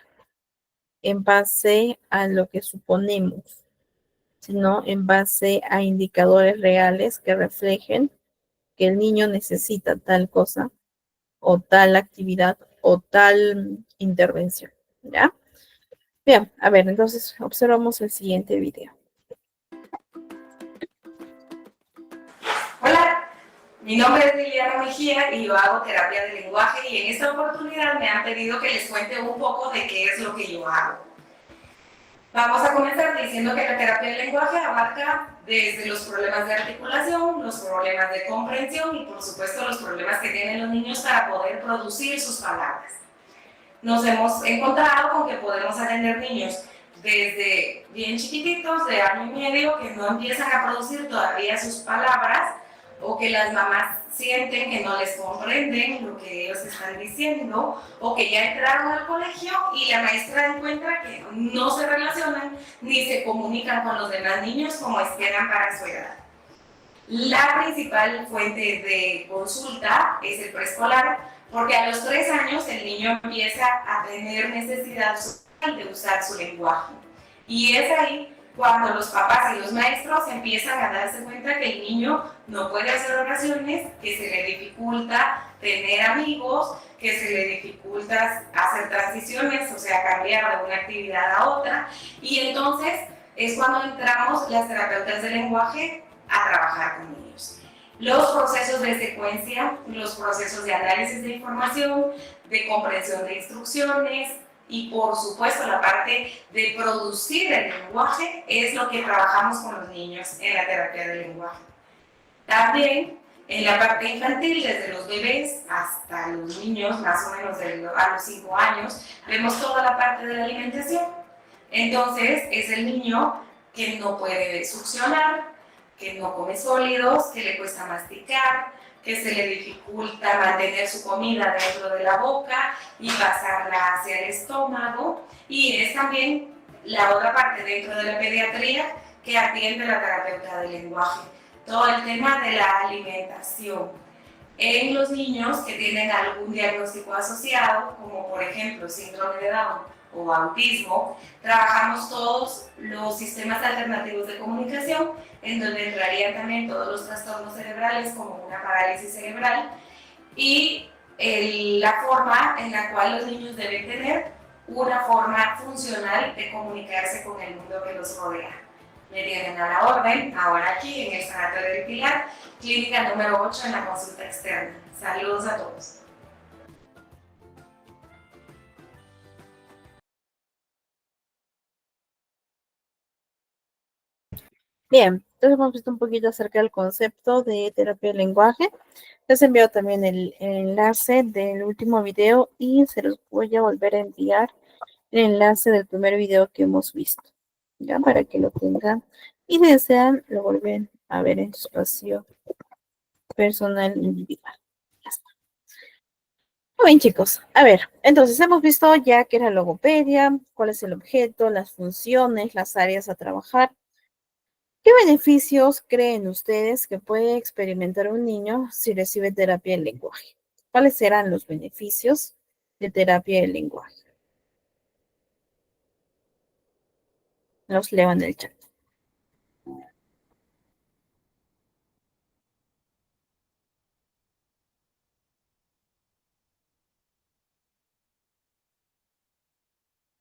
Speaker 1: en base a lo que suponemos, sino en base a indicadores reales que reflejen que el niño necesita tal cosa o tal actividad o tal intervención, ¿ya? Bien, a ver, entonces observamos el siguiente video.
Speaker 5: Hola, mi nombre es Liliana Mejía y yo hago terapia de lenguaje y en esta oportunidad me han pedido que les cuente un poco de qué es lo que yo hago. Vamos a comenzar diciendo que la terapia del lenguaje abarca desde los problemas de articulación, los problemas de comprensión y por supuesto los problemas que tienen los niños para poder producir sus palabras. Nos hemos encontrado con que podemos atender niños desde bien chiquititos, de año y medio, que no empiezan a producir todavía sus palabras o que las mamás sienten que no les comprenden lo que ellos están diciendo o que ya entraron al colegio y la maestra encuentra que no se relacionan ni se comunican con los demás niños como esperan para su edad. La principal fuente de consulta es el preescolar, porque a los 3 años el niño empieza a tener necesidad social de usar su lenguaje. Y es ahí cuando los papás y los maestros empiezan a darse cuenta que el niño no puede hacer oraciones, que se le dificulta tener amigos, que se le dificulta hacer transiciones, o sea, cambiar de una actividad a otra. Y entonces es cuando entramos las terapeutas de lenguaje a trabajar con niños. los procesos de secuencia, los procesos de análisis de información, de comprensión de instrucciones y por supuesto la parte de producir el lenguaje es lo que trabajamos con los niños en la terapia del lenguaje. También en la parte infantil, desde los bebés hasta los niños más o menos a los 5 años, vemos toda la parte de la alimentación. Entonces es el niño que no puede succionar, que no come sólidos, que le cuesta masticar, que se le dificulta mantener su comida dentro de la boca y pasarla hacia el estómago. Y es también la otra parte dentro de la pediatría que atiende la terapeuta del lenguaje. Todo el tema de la alimentación. En los niños que tienen algún diagnóstico asociado, como por ejemplo síndrome de Down o autismo, trabajamos todos los sistemas alternativos de comunicación, en donde entrarían también todos los trastornos cerebrales, como una parálisis cerebral, y la forma en la cual los niños deben tener una forma funcional de comunicarse con el mundo que los rodea. Me tienen a la orden, ahora aquí en el Sanatorio del Pilar, clínica número 8 en la consulta externa. Saludos a todos.
Speaker 1: Bien, entonces hemos visto un poquito acerca del concepto de terapia del lenguaje. Les he enviado también el enlace del último video y se los voy a volver a enviar el enlace del primer video que hemos visto, ya para que lo tengan y si desean lo vuelven a ver en su espacio personal individual. Ya está. Muy bien, chicos. A ver, entonces hemos visto ya qué era logopedia, cuál es el objeto, las funciones, las áreas a trabajar. ¿Qué beneficios creen ustedes que puede experimentar un niño si recibe terapia del lenguaje? ¿Cuáles serán los beneficios de terapia del lenguaje? Los leo en el chat.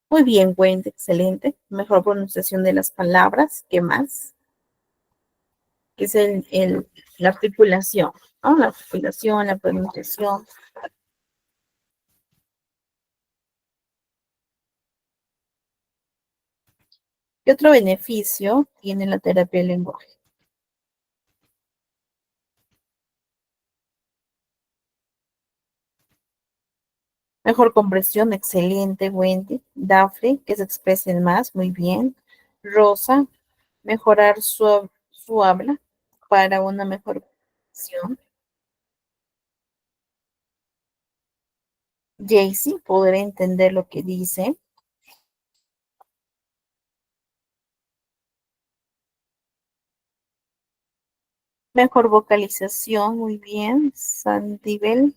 Speaker 1: Muy bien, Wendy, excelente. Mejor pronunciación de las palabras. ¿Qué más? Que es la articulación, ¿no? La articulación, la pronunciación. ¿Qué otro beneficio tiene la terapia del lenguaje? Mejor comprensión, excelente, Wendy. Dafne, que se expresen más, muy bien. Rosa, mejorar su habla para una mejor comprensión. Jaycee, poder entender lo que dice. Mejor vocalización, muy bien. Sandibel.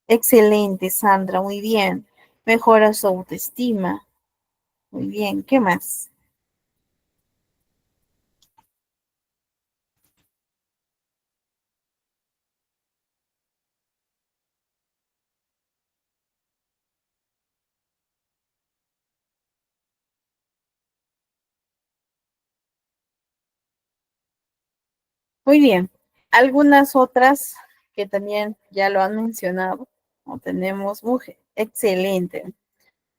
Speaker 1: Excelente, Sandra, muy bien. Mejora su autoestima. Muy bien, ¿qué más? Muy bien. Algunas otras que también ya lo han mencionado. No tenemos mujer. Excelente.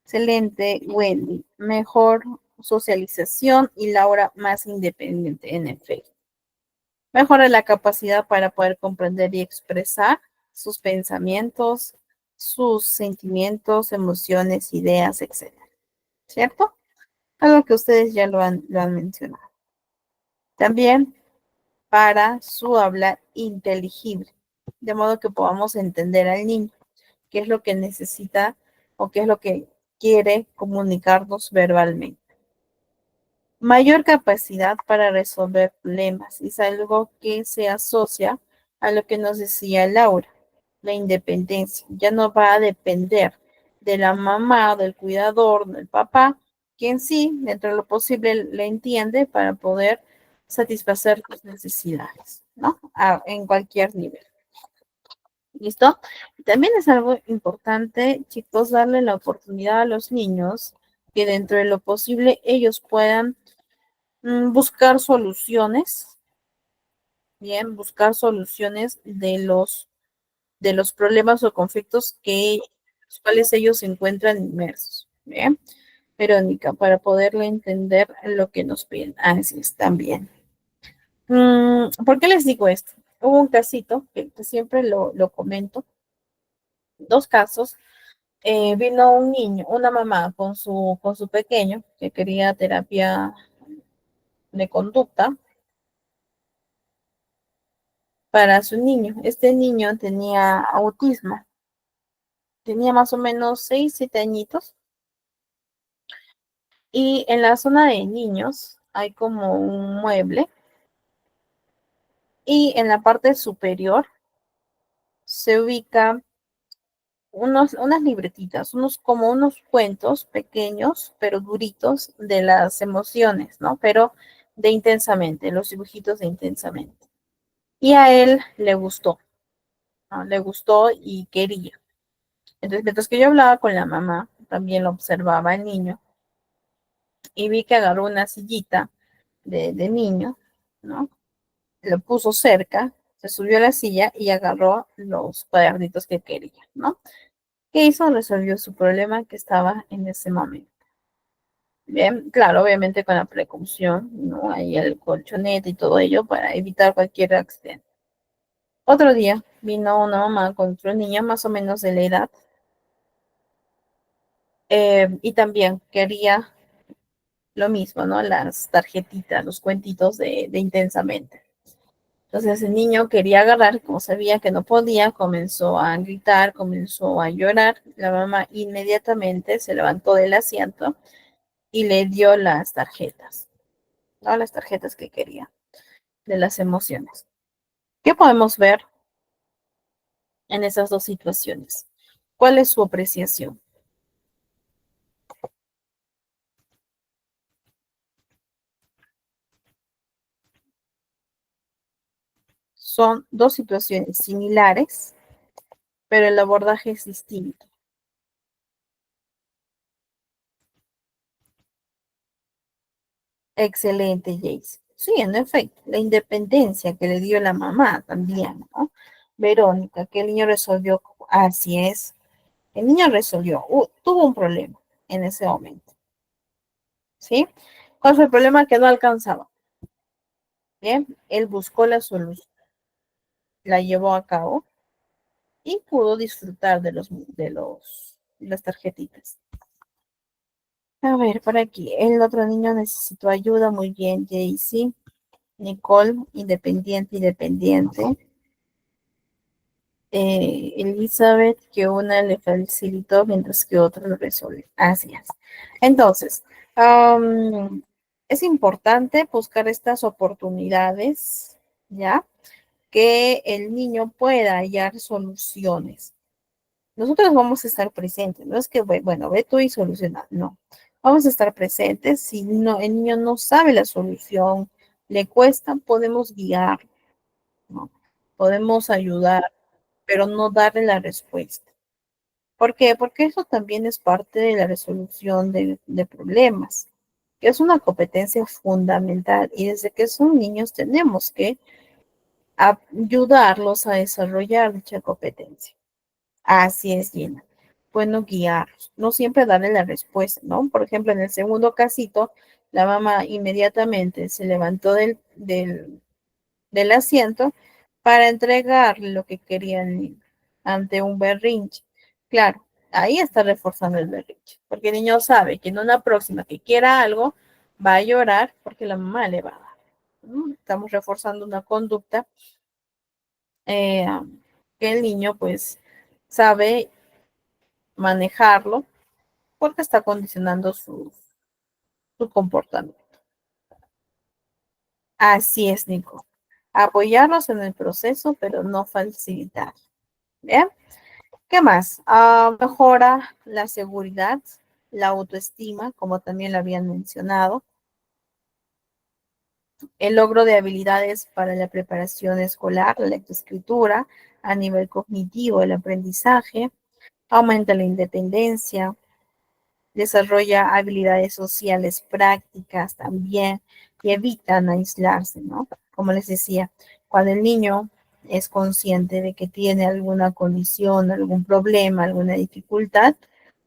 Speaker 1: Excelente, Wendy. Mejor socialización y Laura más independiente, en efecto. Mejora la capacidad para poder comprender y expresar sus pensamientos, sus sentimientos, emociones, ideas, etc. ¿Cierto? Algo que ustedes ya lo han mencionado. También para su habla inteligible, de modo que podamos entender al niño qué es lo que necesita o qué es lo que quiere comunicarnos verbalmente. Mayor capacidad para resolver problemas, es algo que se asocia a lo que nos decía Laura, la independencia. Ya no va a depender de la mamá, del cuidador, del papá, quien sí, dentro de lo posible, le entiende para poder satisfacer tus necesidades, ¿no? En cualquier nivel. ¿Listo? Y también es algo importante, chicos, darle la oportunidad a los niños que dentro de lo posible ellos puedan Buscar soluciones, bien, buscar soluciones de los problemas o conflictos los cuales ellos se encuentran inmersos, bien. Verónica, para poderle entender lo que nos piden. Así es, también. ¿Por qué les digo esto? Hubo un casito que siempre lo comento, dos casos. Vino un niño, una mamá con su pequeño que quería terapia de conducta para su niño. Este niño tenía autismo, tenía más o menos 6, 7 añitos. Y en la zona de niños hay como un mueble y en la parte superior se ubica unas libretitas, como unos cuentos pequeños, pero duritos, de las emociones, ¿no? Pero de intensamente, los dibujitos de intensamente. Y a él le gustó, ¿no? Le gustó y quería. Entonces, mientras que yo hablaba con la mamá, también lo observaba el niño, y vi que agarró una sillita de niño, ¿no? Lo puso cerca, se subió a la silla y agarró los cuadernitos que quería, ¿no? ¿Qué hizo? Resolvió su problema que estaba en ese momento. Bien, claro, obviamente con la precaución, ¿no? Ahí el colchonete y todo ello para evitar cualquier accidente. Otro día vino una mamá con otro niño más o menos de la edad y también quería lo mismo, ¿no? Las tarjetitas, los cuentitos de intensamente. Entonces el niño quería agarrar, como sabía que no podía, comenzó a gritar, comenzó a llorar. La mamá inmediatamente se levantó del asiento y le dio las tarjetas, ¿no? Las tarjetas que quería, de las emociones. ¿Qué podemos ver en esas dos situaciones? ¿Cuál es su apreciación? Son dos situaciones similares, pero el abordaje es distinto. Excelente, Jace. Sí, en efecto, la independencia que le dio la mamá también, ¿no? Verónica, que el niño resolvió, así es, el niño resolvió, tuvo un problema en ese momento, ¿sí? ¿Cuál fue el problema? Que no alcanzaba. Bien, él buscó la solución, la llevó a cabo y pudo disfrutar de las tarjetitas. A ver, por aquí, el otro niño necesitó ayuda, muy bien, Jaycee. Nicole, independiente. Elizabeth, que una le facilitó mientras que otro lo resolvió. Así es. Entonces, es importante buscar estas oportunidades, ¿ya? Que el niño pueda hallar soluciones. Nosotros vamos a estar presentes, no es que, bueno, ve tú y soluciona, no. Vamos a estar presentes, si no, el niño no sabe la solución, le cuesta, podemos guiar, ¿no? Podemos ayudar, pero no darle la respuesta. ¿Por qué? Porque eso también es parte de la resolución de problemas, que es una competencia fundamental y desde que son niños tenemos que ayudarlos a desarrollar dicha competencia. Así es, Gina. Bueno, guiarlos, no siempre darle la respuesta, ¿no? Por ejemplo, en el segundo casito, la mamá inmediatamente se levantó del asiento para entregarle lo que quería el niño ante un berrinche. Claro, ahí está reforzando el berrinche, porque el niño sabe que en una próxima que quiera algo, va a llorar porque la mamá le va a dar, ¿no? Estamos reforzando una conducta eh, que el niño pues sabe manejarlo porque está condicionando su comportamiento. Así es, Nico. Apoyarlos en el proceso, pero no facilitar. ¿Bien? ¿Qué más? Mejora la seguridad, la autoestima, como también lo habían mencionado, el logro de habilidades para la preparación escolar, la lectoescritura, a nivel cognitivo, el aprendizaje, aumenta la independencia, desarrolla habilidades sociales prácticas también, y evitan aislarse, ¿no? Como les decía, cuando el niño es consciente de que tiene alguna condición, algún problema, alguna dificultad,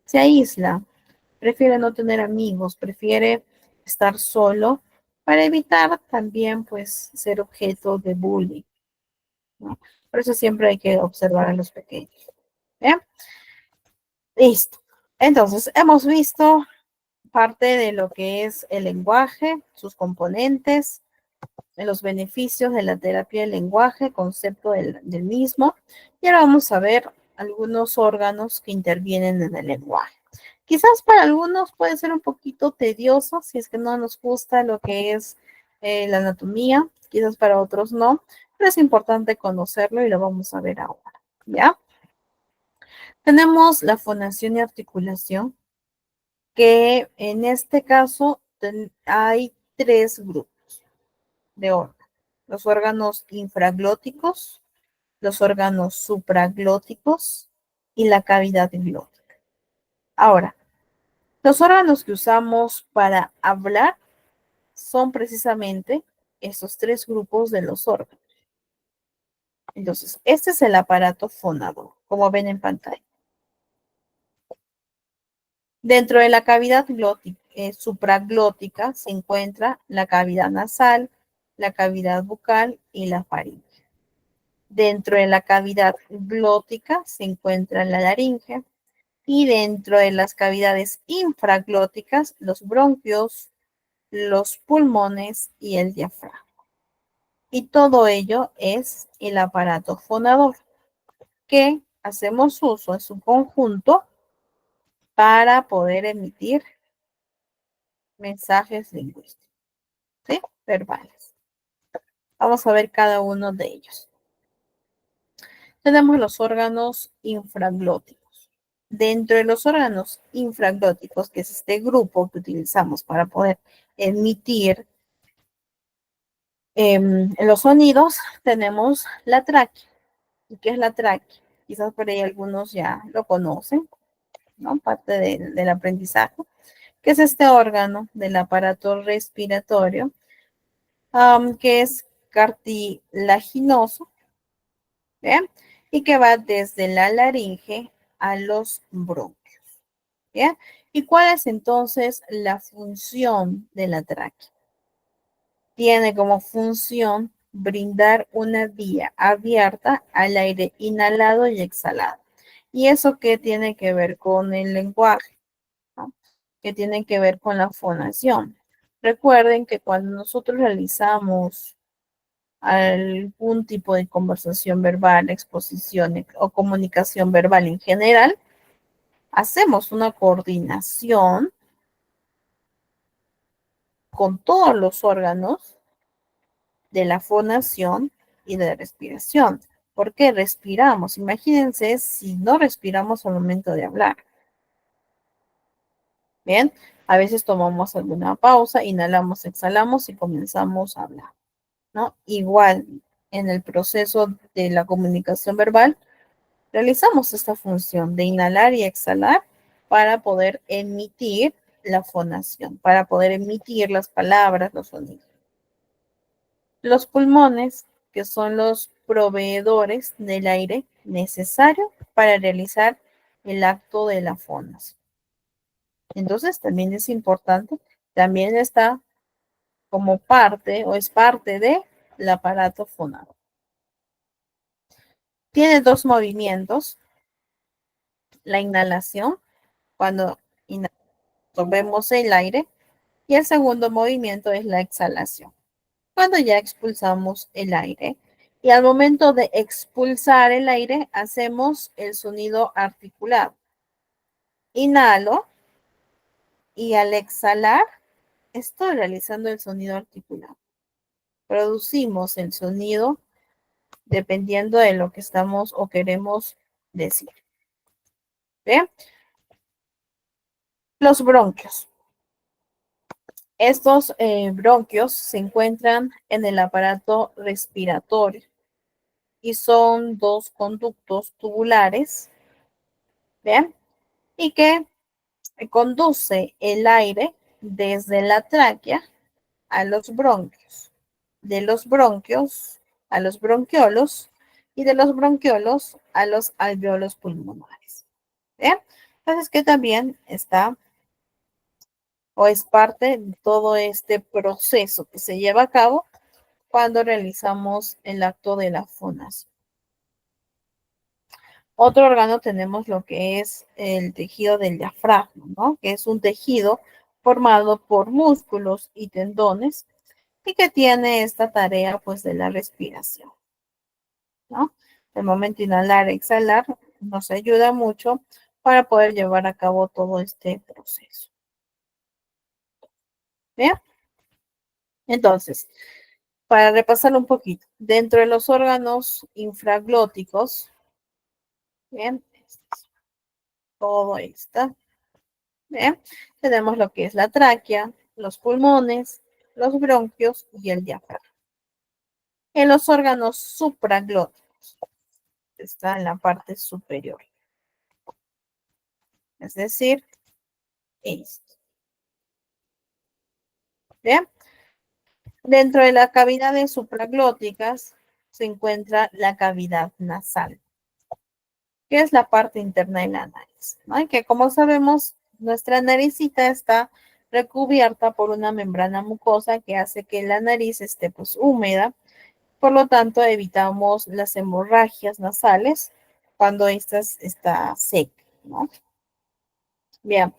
Speaker 1: se aísla, prefiere no tener amigos, prefiere estar solo para evitar también, pues, ser objeto de bullying, ¿no? Por eso siempre hay que observar a los pequeños. ¿Bien? Listo. Entonces, hemos visto parte de lo que es el lenguaje, sus componentes, los beneficios de la terapia del lenguaje, concepto del mismo. Y ahora vamos a ver algunos órganos que intervienen en el lenguaje. Quizás para algunos puede ser un poquito tedioso si es que no nos gusta lo que es la anatomía, quizás para otros no, pero es importante conocerlo y lo vamos a ver ahora, ¿ya? Tenemos la fonación y articulación, que en este caso hay tres grupos de órganos. Los órganos infraglóticos, los órganos supraglóticos y la cavidad glótica. Ahora, los órganos que usamos para hablar son precisamente estos tres grupos de los órganos. Entonces, este es el aparato fonador, como ven en pantalla. Dentro de la cavidad supraglótica se encuentra la cavidad nasal, la cavidad bucal y la faringe. Dentro de la cavidad glótica se encuentra la laringe y dentro de las cavidades infraglóticas los bronquios, los pulmones y el diafragma. Y todo ello es el aparato fonador que hacemos uso en su conjunto para poder emitir mensajes lingüísticos, ¿sí? Verbales. Vamos a ver cada uno de ellos. Tenemos los órganos infraglóticos. Dentro de los órganos infraglóticos, que es este grupo que utilizamos para poder emitir los sonidos, tenemos la tráquea. ¿Y qué es la tráquea? Quizás por ahí algunos ya lo conocen, ¿no? Parte del aprendizaje, que es este órgano del aparato respiratorio, que es cartilaginoso, ¿bien? Y que va desde la laringe a los bronquios, ¿bien? ¿Y cuál es entonces la función de la tráquea? Tiene como función brindar una vía abierta al aire inhalado y exhalado. ¿Y eso qué tiene que ver con el lenguaje? ¿No? ¿Qué tiene que ver con la fonación? Recuerden que cuando nosotros realizamos algún tipo de conversación verbal, exposición o comunicación verbal en general, hacemos una coordinación con todos los órganos de la fonación y de la respiración. ¿Por qué respiramos? Imagínense si no respiramos al momento de hablar. Bien, a veces tomamos alguna pausa, inhalamos, exhalamos y comenzamos a hablar, ¿no? Igual, en el proceso de la comunicación verbal, realizamos esta función de inhalar y exhalar para poder emitir la fonación, para poder emitir las palabras, los sonidos. Los pulmones, que son los proveedores del aire necesario para realizar el acto de la fonación. Entonces, también es importante, también está como parte o es parte del aparato fonador. Tiene dos movimientos. La inhalación, cuando absorbemos el aire, y el segundo movimiento es la exhalación, cuando ya expulsamos el aire. Y al momento de expulsar el aire, hacemos el sonido articulado. Inhalo y al exhalar, estoy realizando el sonido articulado. Producimos el sonido dependiendo de lo que estamos o queremos decir. ¿Bien? Los bronquios. Estos bronquios se encuentran en el aparato respiratorio y son dos conductos tubulares, ¿bien? Y que conduce el aire desde la tráquea a los bronquios, de los bronquios a los bronquiolos y de los bronquiolos a los alveolos pulmonares. ¿Bien? Entonces, que también está o es parte de todo este proceso que se lleva a cabo cuando realizamos el acto de la fonación. Otro órgano tenemos lo que es el tejido del diafragma, ¿no? Que es un tejido formado por músculos y tendones y que tiene esta tarea pues de la respiración, ¿no? El momento de inhalar, exhalar nos ayuda mucho para poder llevar a cabo todo este proceso. ¿Bien? Entonces, para repasarlo un poquito, dentro de los órganos infraglóticos, bien, todo esto, bien, tenemos lo que es la tráquea, los pulmones, los bronquios y el diafragma. En los órganos supraglóticos, está en la parte superior, es decir, esto. Bien, dentro de las cavidades supraglóticas se encuentra la cavidad nasal, que es la parte interna de la nariz, ¿no? Y que como sabemos, nuestra naricita está recubierta por una membrana mucosa que hace que la nariz esté pues húmeda, por lo tanto evitamos las hemorragias nasales cuando esta está seca, ¿no? Bien,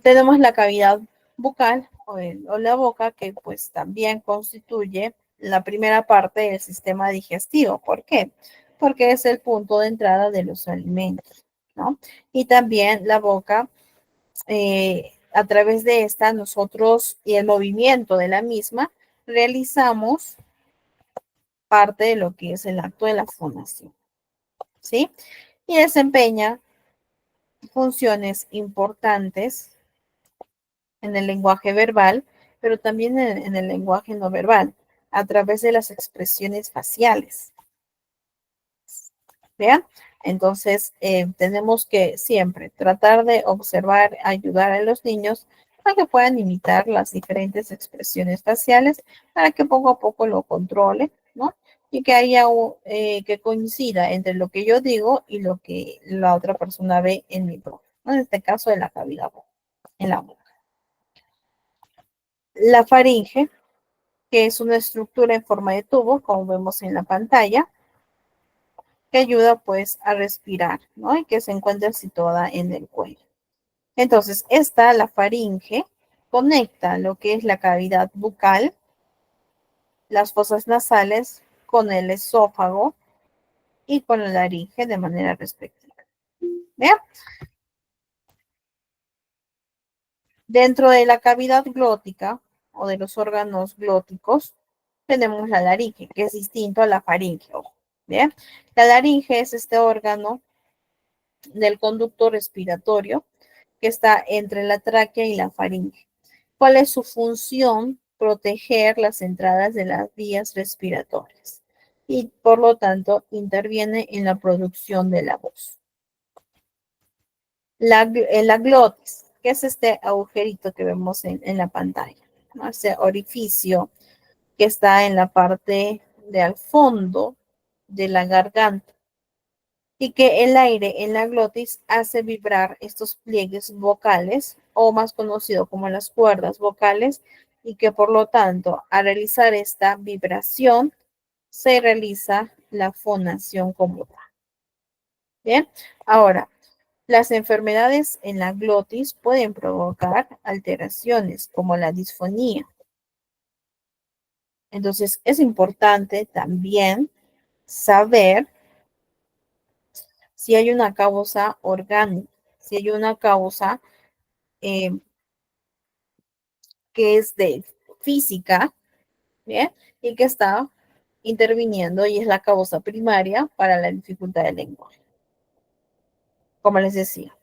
Speaker 1: tenemos la cavidad bucal o la boca que pues también constituye la primera parte del sistema digestivo. ¿Por qué? Porque es el punto de entrada de los alimentos, ¿no? Y también la boca, a través de esta nosotros y el movimiento de la misma realizamos parte de lo que es el acto de la fonación, ¿sí? Y desempeña funciones importantes en el lenguaje verbal, pero también en el lenguaje no verbal, a través de las expresiones faciales. ¿Vean? Entonces, tenemos que siempre tratar de observar, ayudar a los niños para que puedan imitar las diferentes expresiones faciales para que poco a poco lo controle, ¿no? Y que haya que coincida entre lo que yo digo y lo que la otra persona ve en mi boca, ¿no? En este caso de la cavidad en la boca. La faringe, que es una estructura en forma de tubo, como vemos en la pantalla, que ayuda pues a respirar, ¿no? Y que se encuentra situada en el cuello. Entonces, la faringe, conecta lo que es la cavidad bucal, las fosas nasales, con el esófago y con la laringe de manera respectiva. ¿Vean? Dentro de la cavidad glótica o de los órganos glóticos, tenemos la laringe, que es distinto a la faringe. ¿Bien? La laringe es este órgano del conducto respiratorio que está entre la tráquea y la faringe. ¿Cuál es su función? Proteger las entradas de las vías respiratorias y por lo tanto interviene en la producción de la voz. La glotis, que es este agujerito que vemos en la pantalla, ¿no? Ese orificio que está en la parte de al fondo de la garganta y que el aire en la glotis hace vibrar estos pliegues vocales o más conocido como las cuerdas vocales y que por lo tanto al realizar esta vibración se realiza la fonación como tal. Bien, ahora las enfermedades en la glotis pueden provocar alteraciones como la disfonía. Entonces es importante también saber si hay una causa orgánica, si hay una causa que es de física, ¿bien? Y que está interviniendo y es la causa primaria para la dificultad del lenguaje. Como les decía,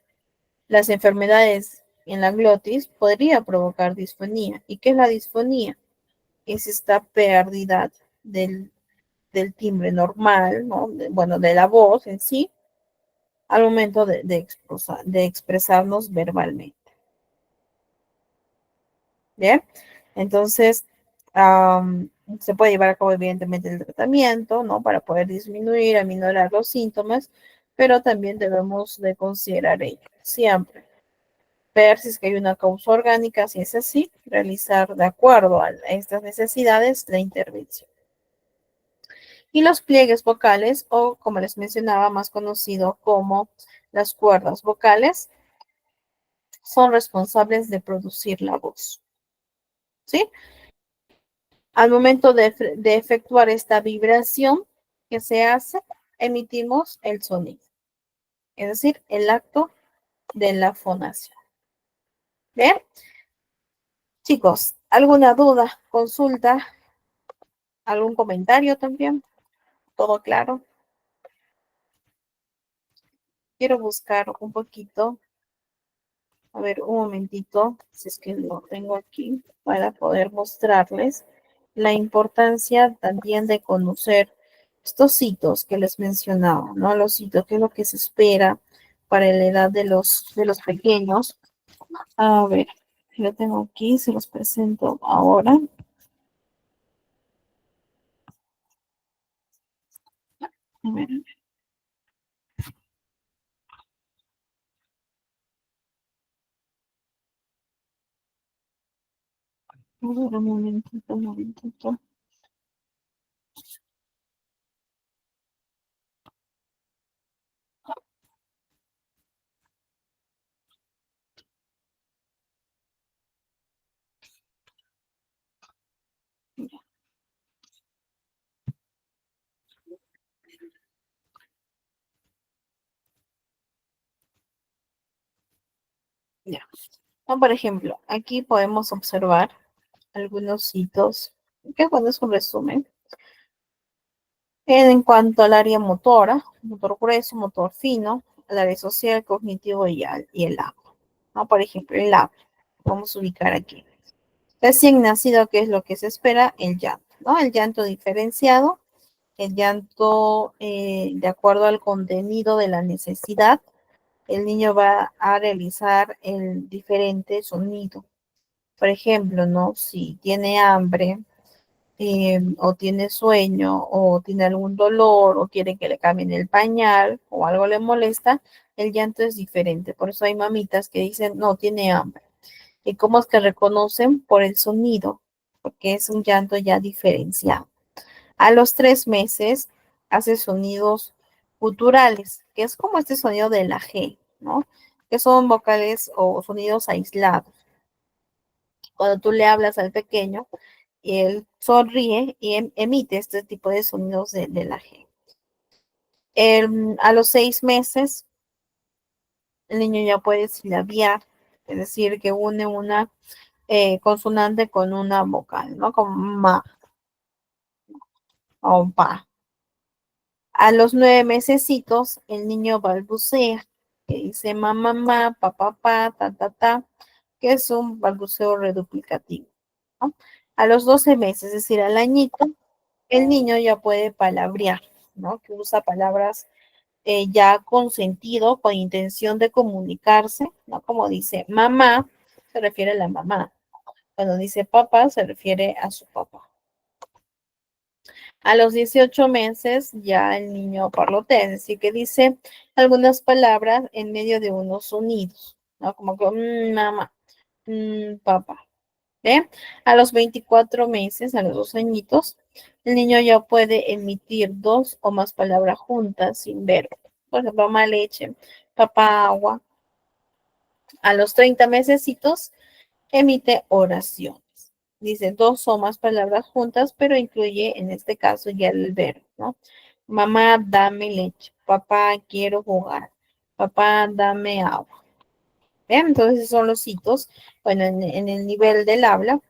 Speaker 1: las enfermedades en la glotis podría provocar disfonía. ¿Y qué es la disfonía? Es esta pérdida del timbre normal, ¿no? Bueno, de la voz en sí, al momento de expresarnos verbalmente. ¿Bien? Entonces, se puede llevar a cabo evidentemente el tratamiento, ¿no? Para poder disminuir, aminorar los síntomas, pero también debemos de considerar ello siempre. Ver si es que hay una causa orgánica, si es así, realizar de acuerdo a estas necesidades la intervención. Y los pliegues vocales, o como les mencionaba, más conocido como las cuerdas vocales, son responsables de producir la voz. ¿Sí? Al momento de efectuar esta vibración que se hace, emitimos el sonido, es decir, el acto de la fonación. ¿Bien? Chicos, ¿alguna duda, consulta, algún comentario también? ¿Todo claro? Quiero buscar un poquito, a ver, un momentito, si es que lo tengo aquí, para poder mostrarles la importancia también de conocer estos hitos que les mencionaba, ¿no? Los hitos, que es lo que se espera para la edad de los pequeños. A ver, lo tengo aquí, se los presento ahora. A ver, un momentito, un momentito. Ya. No, por ejemplo, aquí podemos observar algunos hitos, que bueno, es un resumen. En cuanto al área motora, motor grueso, motor fino, el área social, cognitivo y el habla, ¿no? Por ejemplo, el habla. Vamos a ubicar aquí. Recién nacido, ¿qué es lo que se espera? El llanto, ¿no? El llanto diferenciado, el llanto de acuerdo al contenido de la necesidad. El niño va a realizar el diferente sonido. Por ejemplo, ¿no? Si tiene hambre, o tiene sueño, o tiene algún dolor, o quiere que le cambien el pañal, o algo le molesta, el llanto es diferente. Por eso hay mamitas que dicen, no, tiene hambre. ¿Y cómo es que reconocen? Por el sonido, porque es un llanto ya diferenciado. A los 3 meses hace sonidos guturales, que es como este sonido de la G, ¿no? Que son vocales o sonidos aislados. Cuando tú le hablas al pequeño, él sonríe y emite este tipo de sonidos de la G. A los 6 meses, el niño ya puede silabiar, es decir, que une una consonante con una vocal, ¿no? Como ma o pa. A los 9 mesecitos, el niño balbucea, que dice mamá, mamá, papá, pa, ta, ta, ta, que es un balbuceo reduplicativo, ¿no? A los 12 meses, es decir, al añito, el niño ya puede palabrear, ¿no? Que usa palabras ya con sentido, con intención de comunicarse, ¿no? Como dice mamá, se refiere a la mamá. Cuando dice papá, se refiere a su papá. A los 18 meses ya el niño parlotea, es decir, que dice algunas palabras en medio de unos sonidos, ¿no? Como que mamá, papá. ¿Ve? A los 24 meses, a los 2 añitos, el niño ya puede emitir 2 o más palabras juntas sin verbo. Por ejemplo, mamá leche, papá agua. A los 30 mesecitos emite oraciones. Dice 2 o más palabras juntas, pero incluye en este caso ya el verbo, ¿no? Mamá, dame leche. Papá, quiero jugar. Papá, dame agua. ¿Ven? Entonces esos son los hitos, bueno, en el nivel del habla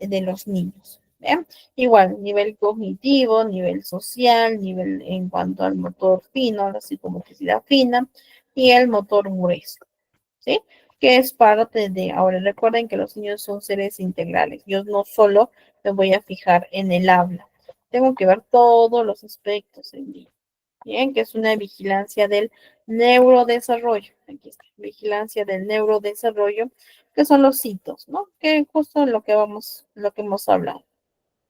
Speaker 1: de los niños. ¿Ven? Igual, nivel cognitivo, nivel social, nivel en cuanto al motor fino, la psicomotricidad fina y el motor grueso. ¿Sí? Que es parte de, ahora recuerden que los niños son seres integrales. Yo no solo me voy a fijar en el habla, tengo que ver todos los aspectos en mí. Bien, que es una vigilancia del neurodesarrollo. Aquí está, vigilancia del neurodesarrollo que son los hitos, ¿no? Que justo lo que hemos hablado,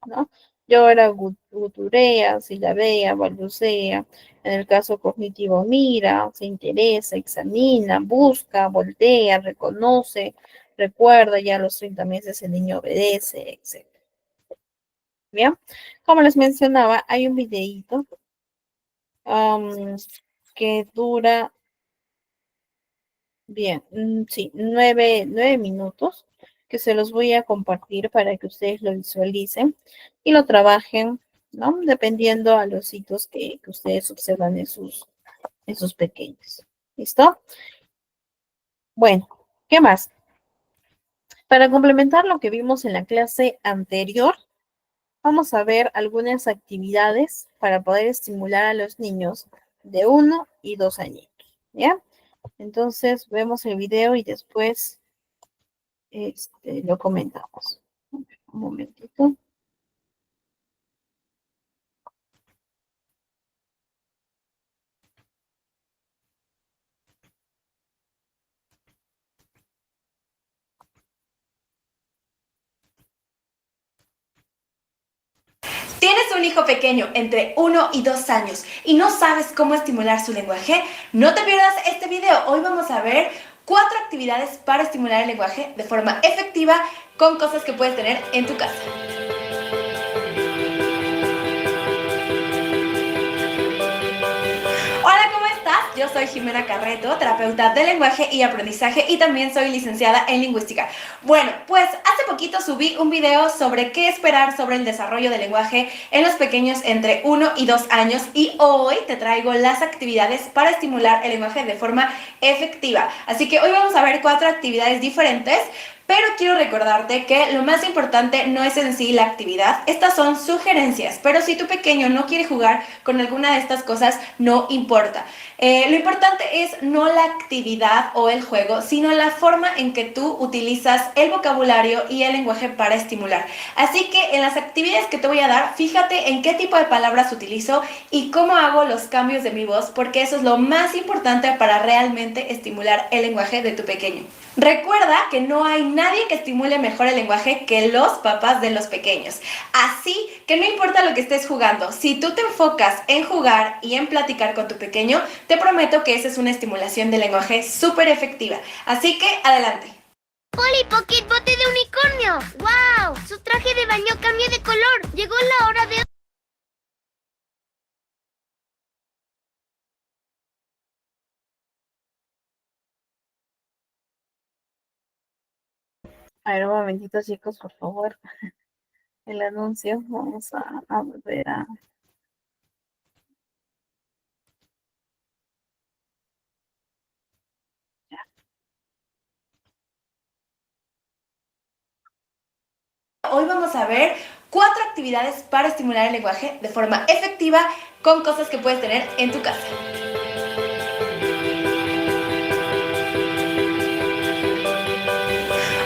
Speaker 1: ¿no? Llora, guturea, silabea, balbucea. En el caso cognitivo, mira, se interesa, examina, busca, voltea, reconoce, recuerda, ya a los 30 meses el niño obedece, etc. Bien, como les mencionaba, hay un videíto que dura, bien, sí, 9 minutos, que se los voy a compartir para que ustedes lo visualicen y lo trabajen, ¿no? Dependiendo a los hitos que ustedes observan en sus pequeños. ¿Listo? Bueno, ¿qué más? Para complementar lo que vimos en la clase anterior, vamos a ver algunas actividades para poder estimular a los niños de 1 y 2 años. ¿Ya? Entonces, vemos el video y después lo comentamos. Un momentito.
Speaker 6: ¿Tienes un hijo pequeño entre 1 y 2 años y no sabes cómo estimular su lenguaje? No te pierdas este video. Hoy vamos a ver 4 actividades para estimular el lenguaje de forma efectiva con cosas que puedes tener en tu casa. Hola, ¿cómo estás? Yo soy Jimena Carreto, terapeuta de lenguaje y aprendizaje y también soy licenciada en lingüística. Bueno, pues hace poquito subí un video sobre qué esperar sobre el desarrollo del lenguaje en los pequeños entre 1 y 2 años y hoy te traigo las actividades para estimular el lenguaje de forma efectiva. Así que hoy vamos a ver 4 actividades diferentes. Pero quiero recordarte que lo más importante no es en sí la actividad, estas son sugerencias, pero si tu pequeño no quiere jugar con alguna de estas cosas, no importa. Lo importante es no la actividad o el juego, sino la forma en que tú utilizas el vocabulario y el lenguaje para estimular. Así que en las actividades que te voy a dar, fíjate en qué tipo de palabras utilizo y cómo hago los cambios de mi voz, porque eso es lo más importante para realmente estimular el lenguaje de tu pequeño. Recuerda que no hay nadie que estimule mejor el lenguaje que los papás de los pequeños. Así que no importa lo que estés jugando, si tú te enfocas en jugar y en platicar con tu pequeño, te prometo que esa es una estimulación del lenguaje súper efectiva. Así que, adelante.
Speaker 4: Polly Pocket, bote de unicornio. ¡Wow! Su traje de baño cambió de color. Llegó la hora de...
Speaker 1: A ver, un momentito, chicos, por favor. El anuncio, vamos a volver a...
Speaker 6: Hoy vamos a ver 4 actividades para estimular el lenguaje de forma efectiva con cosas que puedes tener en tu casa.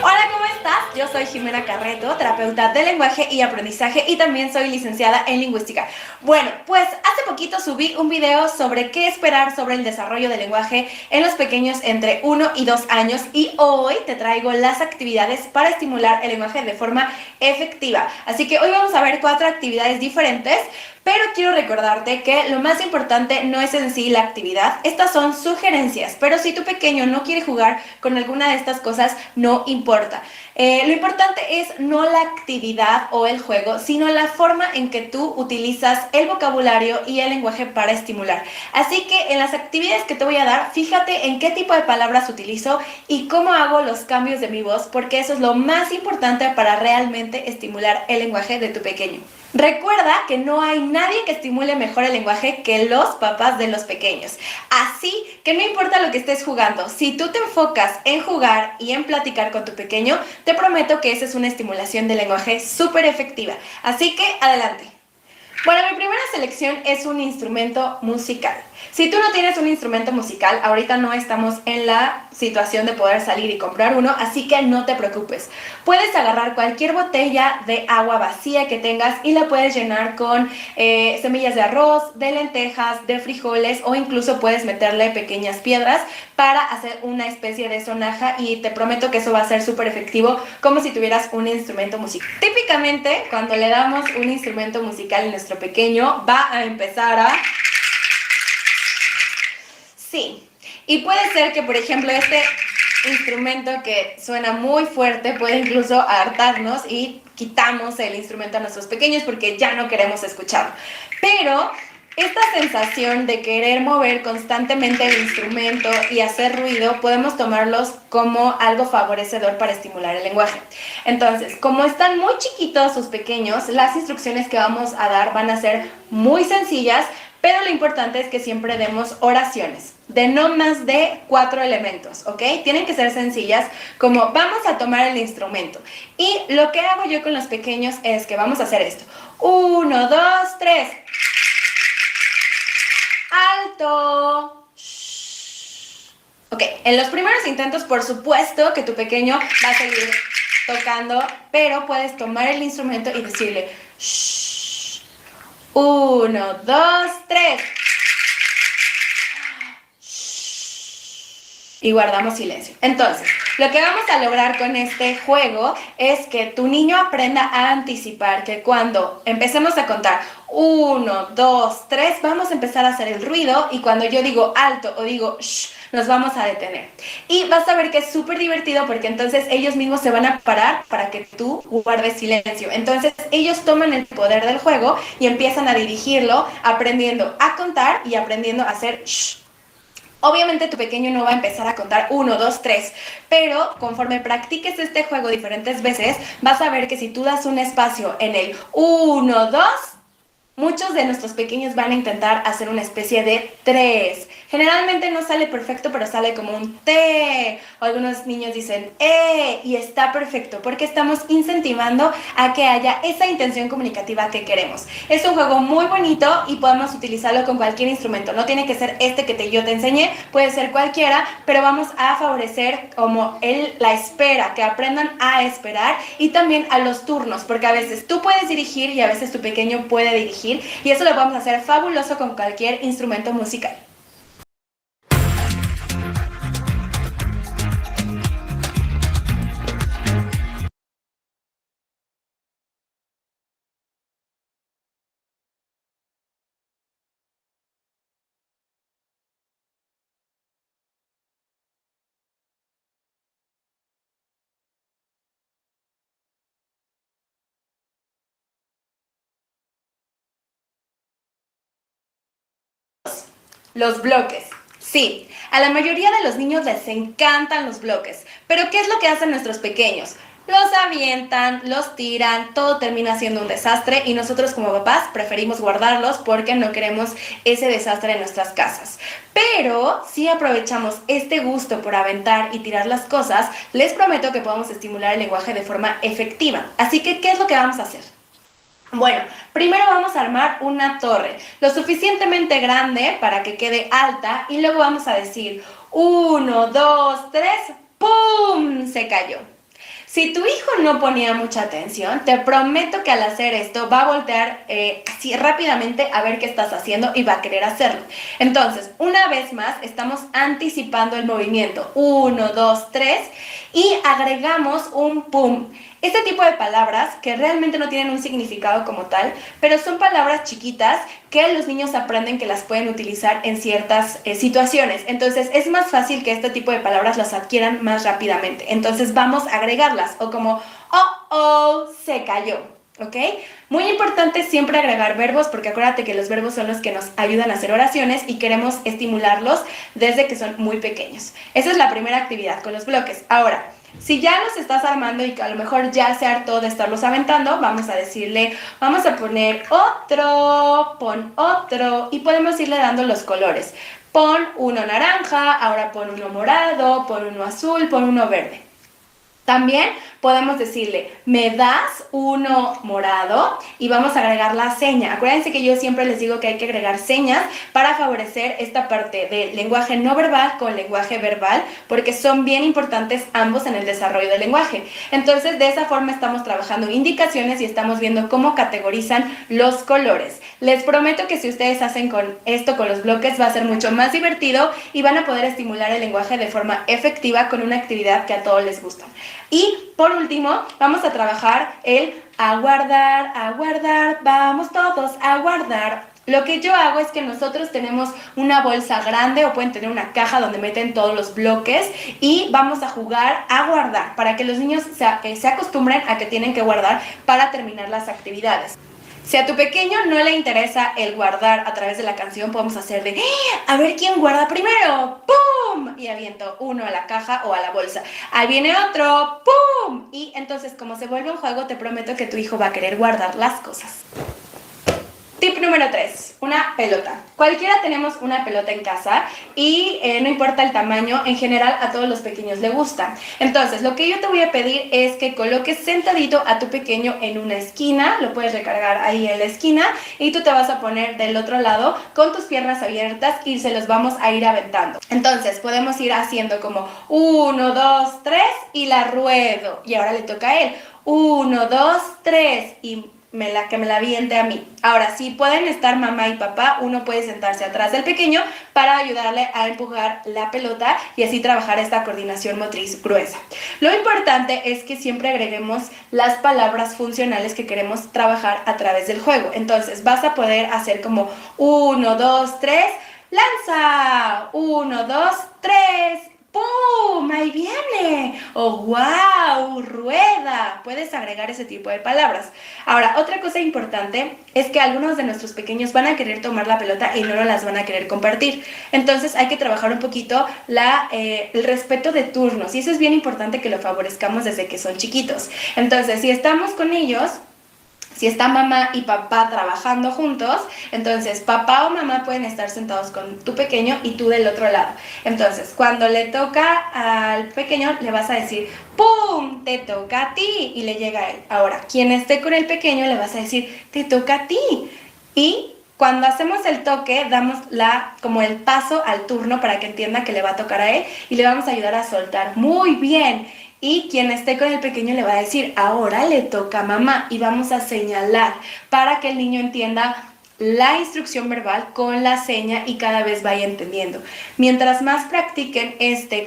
Speaker 6: Hola, ¿cómo estás? Yo soy Jimena Carreto, terapeuta de lenguaje y aprendizaje y también soy licenciada en lingüística. Bueno, pues hace poquito subí un video sobre qué esperar sobre el desarrollo del lenguaje en los pequeños entre 1 y 2 años y hoy te traigo las actividades para estimular el lenguaje de forma efectiva. Así que hoy vamos a ver 4 actividades diferentes. Pero quiero recordarte que lo más importante no es en sí la actividad, estas son sugerencias, pero si tu pequeño no quiere jugar con alguna de estas cosas, no importa. Lo importante es no la actividad o el juego, sino la forma en que tú utilizas el vocabulario y el lenguaje para estimular. Así que en las actividades que te voy a dar, fíjate en qué tipo de palabras utilizo y cómo hago los cambios de mi voz, porque eso es lo más importante para realmente estimular el lenguaje de tu pequeño. Recuerda que no hay nadie que estimule mejor el lenguaje que los papás de los pequeños. Así que no importa lo que estés jugando, si tú te enfocas en jugar y en platicar con tu pequeño, te prometo que esa es una estimulación del lenguaje súper efectiva. Así que, adelante. Bueno, mi primera selección es un instrumento musical. Si tú no tienes un instrumento musical, ahorita no estamos en la situación de poder salir y comprar uno, así que no te preocupes. Puedes agarrar cualquier botella de agua vacía que tengas y la puedes llenar con semillas de arroz, de lentejas, de frijoles o incluso puedes meterle pequeñas piedras para hacer una especie de sonaja y te prometo que eso va a ser súper efectivo, como si tuvieras un instrumento musical. Típicamente, cuando le damos un instrumento musical a nuestro pequeño, va a empezar a... Sí, y puede ser que, por ejemplo, este instrumento que suena muy fuerte puede incluso hartarnos y quitamos el instrumento a nuestros pequeños porque ya no queremos escucharlo. Pero esta sensación de querer mover constantemente el instrumento y hacer ruido, podemos tomarlos como algo favorecedor para estimular el lenguaje. Entonces, como están muy chiquitos sus pequeños, las instrucciones que vamos a dar van a ser muy sencillas, pero lo importante es que siempre demos oraciones de no más de 4 elementos, ¿ok? Tienen que ser sencillas, como vamos a tomar el instrumento. Y lo que hago yo con los pequeños es que vamos a hacer esto. 1, 2, 3. ¡Alto! Ok, en los primeros intentos, por supuesto que tu pequeño va a seguir tocando, pero puedes tomar el instrumento y decirle 1, 2, 3. Y guardamos silencio. Entonces, lo que vamos a lograr con este juego es que tu niño aprenda a anticipar que cuando empecemos a contar 1, 2, 3, vamos a empezar a hacer el ruido y cuando yo digo alto o digo shh, nos vamos a detener. Y vas a ver que es súper divertido porque entonces ellos mismos se van a parar para que tú guardes silencio. Entonces ellos toman el poder del juego y empiezan a dirigirlo aprendiendo a contar y aprendiendo a hacer shh. Obviamente tu pequeño no va a empezar a contar 1, 2, 3, pero conforme practiques este juego diferentes veces, vas a ver que si tú das un espacio en el 1, 2, muchos de nuestros pequeños van a intentar hacer una especie de 3. Generalmente no sale perfecto, pero sale como un T. O algunos niños dicen E y está perfecto porque estamos incentivando a que haya esa intención comunicativa que queremos. Es un juego muy bonito y podemos utilizarlo con cualquier instrumento. No tiene que ser este que yo te enseñé, puede ser cualquiera, pero vamos a favorecer como la espera, que aprendan a esperar y también a los turnos, porque a veces tú puedes dirigir y a veces tu pequeño puede dirigir y eso lo podemos hacer fabuloso con cualquier instrumento musical. Los bloques. Sí, a la mayoría de los niños les encantan los bloques, pero ¿qué es lo que hacen nuestros pequeños? Los avientan, los tiran, todo termina siendo un desastre y nosotros como papás preferimos guardarlos porque no queremos ese desastre en nuestras casas. Pero si aprovechamos este gusto por aventar y tirar las cosas, les prometo que podemos estimular el lenguaje de forma efectiva. Así que, ¿qué es lo que vamos a hacer? Bueno, primero vamos a armar una torre, lo suficientemente grande para que quede alta y luego vamos a decir 1, 2, 3, ¡pum! Se cayó. Si tu hijo no ponía mucha atención, te prometo que al hacer esto va a voltear así rápidamente a ver qué estás haciendo y va a querer hacerlo. Entonces, una vez más, estamos anticipando el movimiento. 1, 2, 3 y agregamos un pum. Este tipo de palabras que realmente no tienen un significado como tal, pero son palabras chiquitas que los niños aprenden que las pueden utilizar en ciertas situaciones. Entonces es más fácil que este tipo de palabras las adquieran más rápidamente. Entonces vamos a agregarlas o como oh, se cayó. ¿Ok? Muy importante siempre agregar verbos porque acuérdate que los verbos son los que nos ayudan a hacer oraciones y queremos estimularlos desde que son muy pequeños. Esa es la primera actividad con los bloques. Ahora, si ya los estás armando y que a lo mejor ya se hartó de estarlos aventando, vamos a decirle, vamos a poner otro, pon otro y podemos irle dando los colores. Pon uno naranja, ahora pon uno morado, pon uno azul, pon uno verde. También podemos decirle, ¿me das uno morado? Y vamos a agregar la seña. Acuérdense que yo siempre les digo que hay que agregar señas para favorecer esta parte del lenguaje no verbal con lenguaje verbal, porque son bien importantes ambos en el desarrollo del lenguaje. Entonces, de esa forma estamos trabajando indicaciones y estamos viendo cómo categorizan los colores. Les prometo que si ustedes hacen con esto, con los bloques, va a ser mucho más divertido y van a poder estimular el lenguaje de forma efectiva con una actividad que a todos les gusta. Y por último, vamos a trabajar el aguardar, vamos todos a guardar. Lo que yo hago es que nosotros tenemos una bolsa grande o pueden tener una caja donde meten todos los bloques y vamos a jugar a guardar para que los niños se acostumbren a que tienen que guardar para terminar las actividades. Si a tu pequeño no le interesa el guardar a través de la canción, podemos hacer de a ver quién guarda primero, ¡pum! Y aviento uno a la caja o a la bolsa. Ahí viene otro, ¡pum! Y entonces, como se vuelve un juego, te prometo que tu hijo va a querer guardar las cosas. Tip número 3, una pelota. Cualquiera tenemos una pelota en casa y no importa el tamaño, en general a todos los pequeños le gustan. Entonces, lo que yo te voy a pedir es que coloques sentadito a tu pequeño en una esquina, lo puedes recargar ahí en la esquina y tú te vas a poner del otro lado con tus piernas abiertas y se los vamos a ir aventando. Entonces, podemos ir haciendo como 1, 2, 3 y la ruedo. Y ahora le toca a él. 1, 2, 3 y que me la aviente a mí. Ahora, si pueden estar mamá y papá, uno puede sentarse atrás del pequeño para ayudarle a empujar la pelota y así trabajar esta coordinación motriz gruesa. Lo importante es que siempre agreguemos las palabras funcionales que queremos trabajar a través del juego. Entonces, vas a poder hacer como 1, 2, 3, ¡lanza! 1, 2, 3, ¡pum! ¡Ahí viene! ¡Oh, wow! ¡Rueda! Puedes agregar ese tipo de palabras. Ahora, otra cosa importante es que algunos de nuestros pequeños van a querer tomar la pelota y no las van a querer compartir. Entonces, hay que trabajar un poquito el respeto de turnos. Y eso es bien importante que lo favorezcamos desde que son chiquitos. Entonces, si estamos con ellos, si está mamá y papá trabajando juntos, entonces papá o mamá pueden estar sentados con tu pequeño y tú del otro lado. Entonces, cuando le toca al pequeño, le vas a decir, ¡pum! Te toca a ti. Y le llega a él. Ahora, quien esté con el pequeño, le vas a decir, te toca a ti. Y cuando hacemos el toque, damos como el paso al turno para que entienda que le va a tocar a él y le vamos a ayudar a soltar. Muy bien. Y quien esté con el pequeño le va a decir, ahora le toca a mamá y vamos a señalar para que el niño entienda la instrucción verbal con la seña y cada vez vaya entendiendo. Mientras más practiquen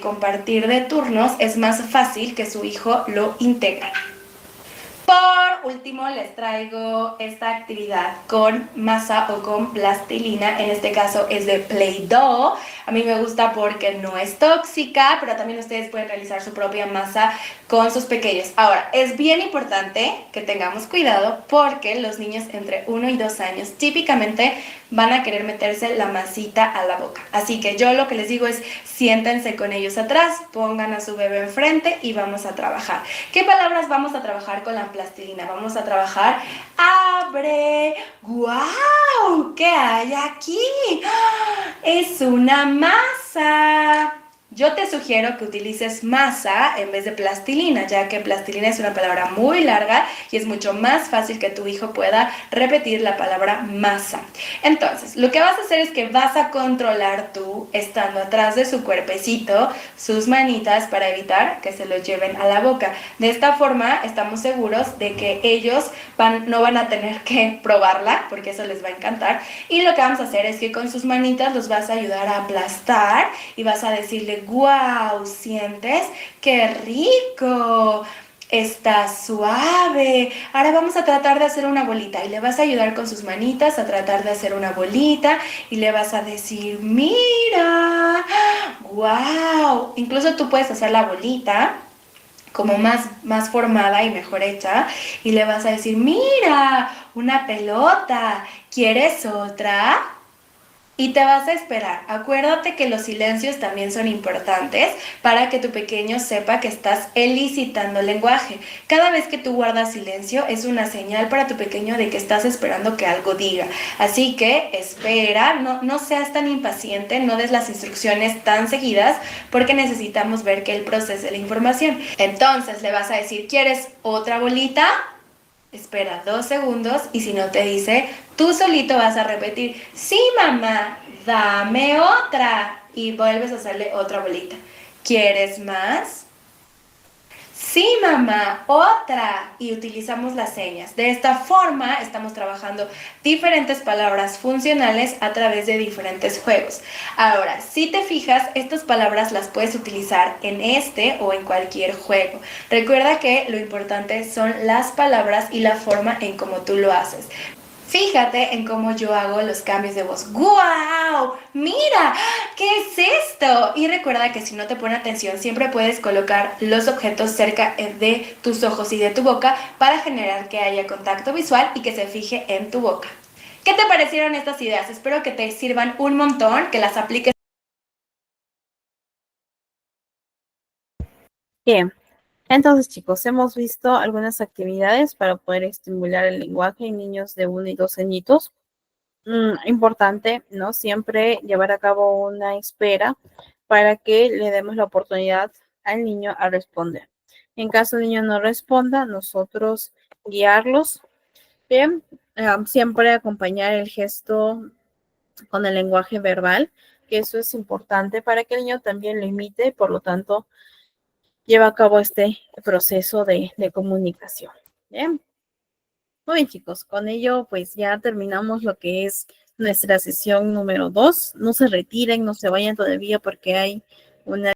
Speaker 6: compartir de turnos, es más fácil que su hijo lo integre. Por último, les traigo esta actividad con masa o con plastilina. En este caso es de Play-Doh. A mí me gusta porque no es tóxica, pero también ustedes pueden realizar su propia masa con sus pequeños. Ahora, es bien importante que tengamos cuidado porque los niños entre 1 y 2 años típicamente van a querer meterse la masita a la boca. Así que yo lo que les digo es siéntense con ellos atrás, pongan a su bebé enfrente y vamos a trabajar. ¿Qué palabras vamos a trabajar con la plastilina? Vamos a trabajar abre. ¡Guau! ¿Qué hay aquí? Es una masa. Yo te sugiero que utilices masa en vez de plastilina, ya que plastilina es una palabra muy larga y es mucho más fácil que tu hijo pueda repetir la palabra masa. Entonces, lo que vas a hacer es que vas a controlar tú, estando atrás de su cuerpecito, sus manitas para evitar que se los lleven a la boca. De esta forma, estamos seguros de que ellos no van a tener que probarla, porque eso les va a encantar. Y lo que vamos a hacer es que con sus manitas los vas a ayudar a aplastar y vas a decirle, ¡guau! ¿Sientes? ¡Qué rico! Está suave. Ahora vamos a tratar de hacer una bolita y le vas a ayudar con sus manitas a tratar de hacer una bolita y le vas a decir, ¡mira! ¡Guau! Incluso tú puedes hacer la bolita como más formada y mejor hecha y le vas a decir, ¡mira! Una pelota. ¿Quieres otra? Y te vas a esperar. Acuérdate que los silencios también son importantes para que tu pequeño sepa que estás elicitando el lenguaje. Cada vez que tú guardas silencio es una señal para tu pequeño de que estás esperando que algo diga. Así que espera, no seas tan impaciente, no des las instrucciones tan seguidas porque necesitamos ver que él procese la información. Entonces le vas a decir, ¿quieres otra bolita? Espera 2 segundos y si no te dice, tú solito vas a repetir, sí mamá, dame otra. Y vuelves a hacerle otra bolita. ¿Quieres más? Sí mamá, otra. Y utilizamos las señas. De esta forma estamos trabajando diferentes palabras funcionales a través de diferentes juegos. Ahora, si te fijas, estas palabras las puedes utilizar en este o en cualquier juego. Recuerda que lo importante son las palabras y la forma en cómo tú lo haces. Fíjate en cómo yo hago los cambios de voz. ¡Guau! ¡Mira! ¿Qué es esto? Y recuerda que si no te pone atención, siempre puedes colocar los objetos cerca de tus ojos y de tu boca para generar que haya contacto visual y que se fije en tu boca. ¿Qué te parecieron estas ideas? Espero que te sirvan un montón, que las apliques.
Speaker 1: Bien. Entonces, chicos, hemos visto algunas actividades para poder estimular el lenguaje en niños de 1 y 2 añitos. Importante, ¿no? Siempre llevar a cabo una espera para que le demos la oportunidad al niño a responder. En caso el niño no responda, nosotros guiarlos. Bien, siempre acompañar el gesto con el lenguaje verbal, que eso es importante para que el niño también lo imite, por lo tanto, lleva a cabo este proceso de comunicación. Bien. Muy bien, chicos, con ello pues ya terminamos lo que es nuestra sesión número 2. No se retiren, no se vayan todavía porque hay una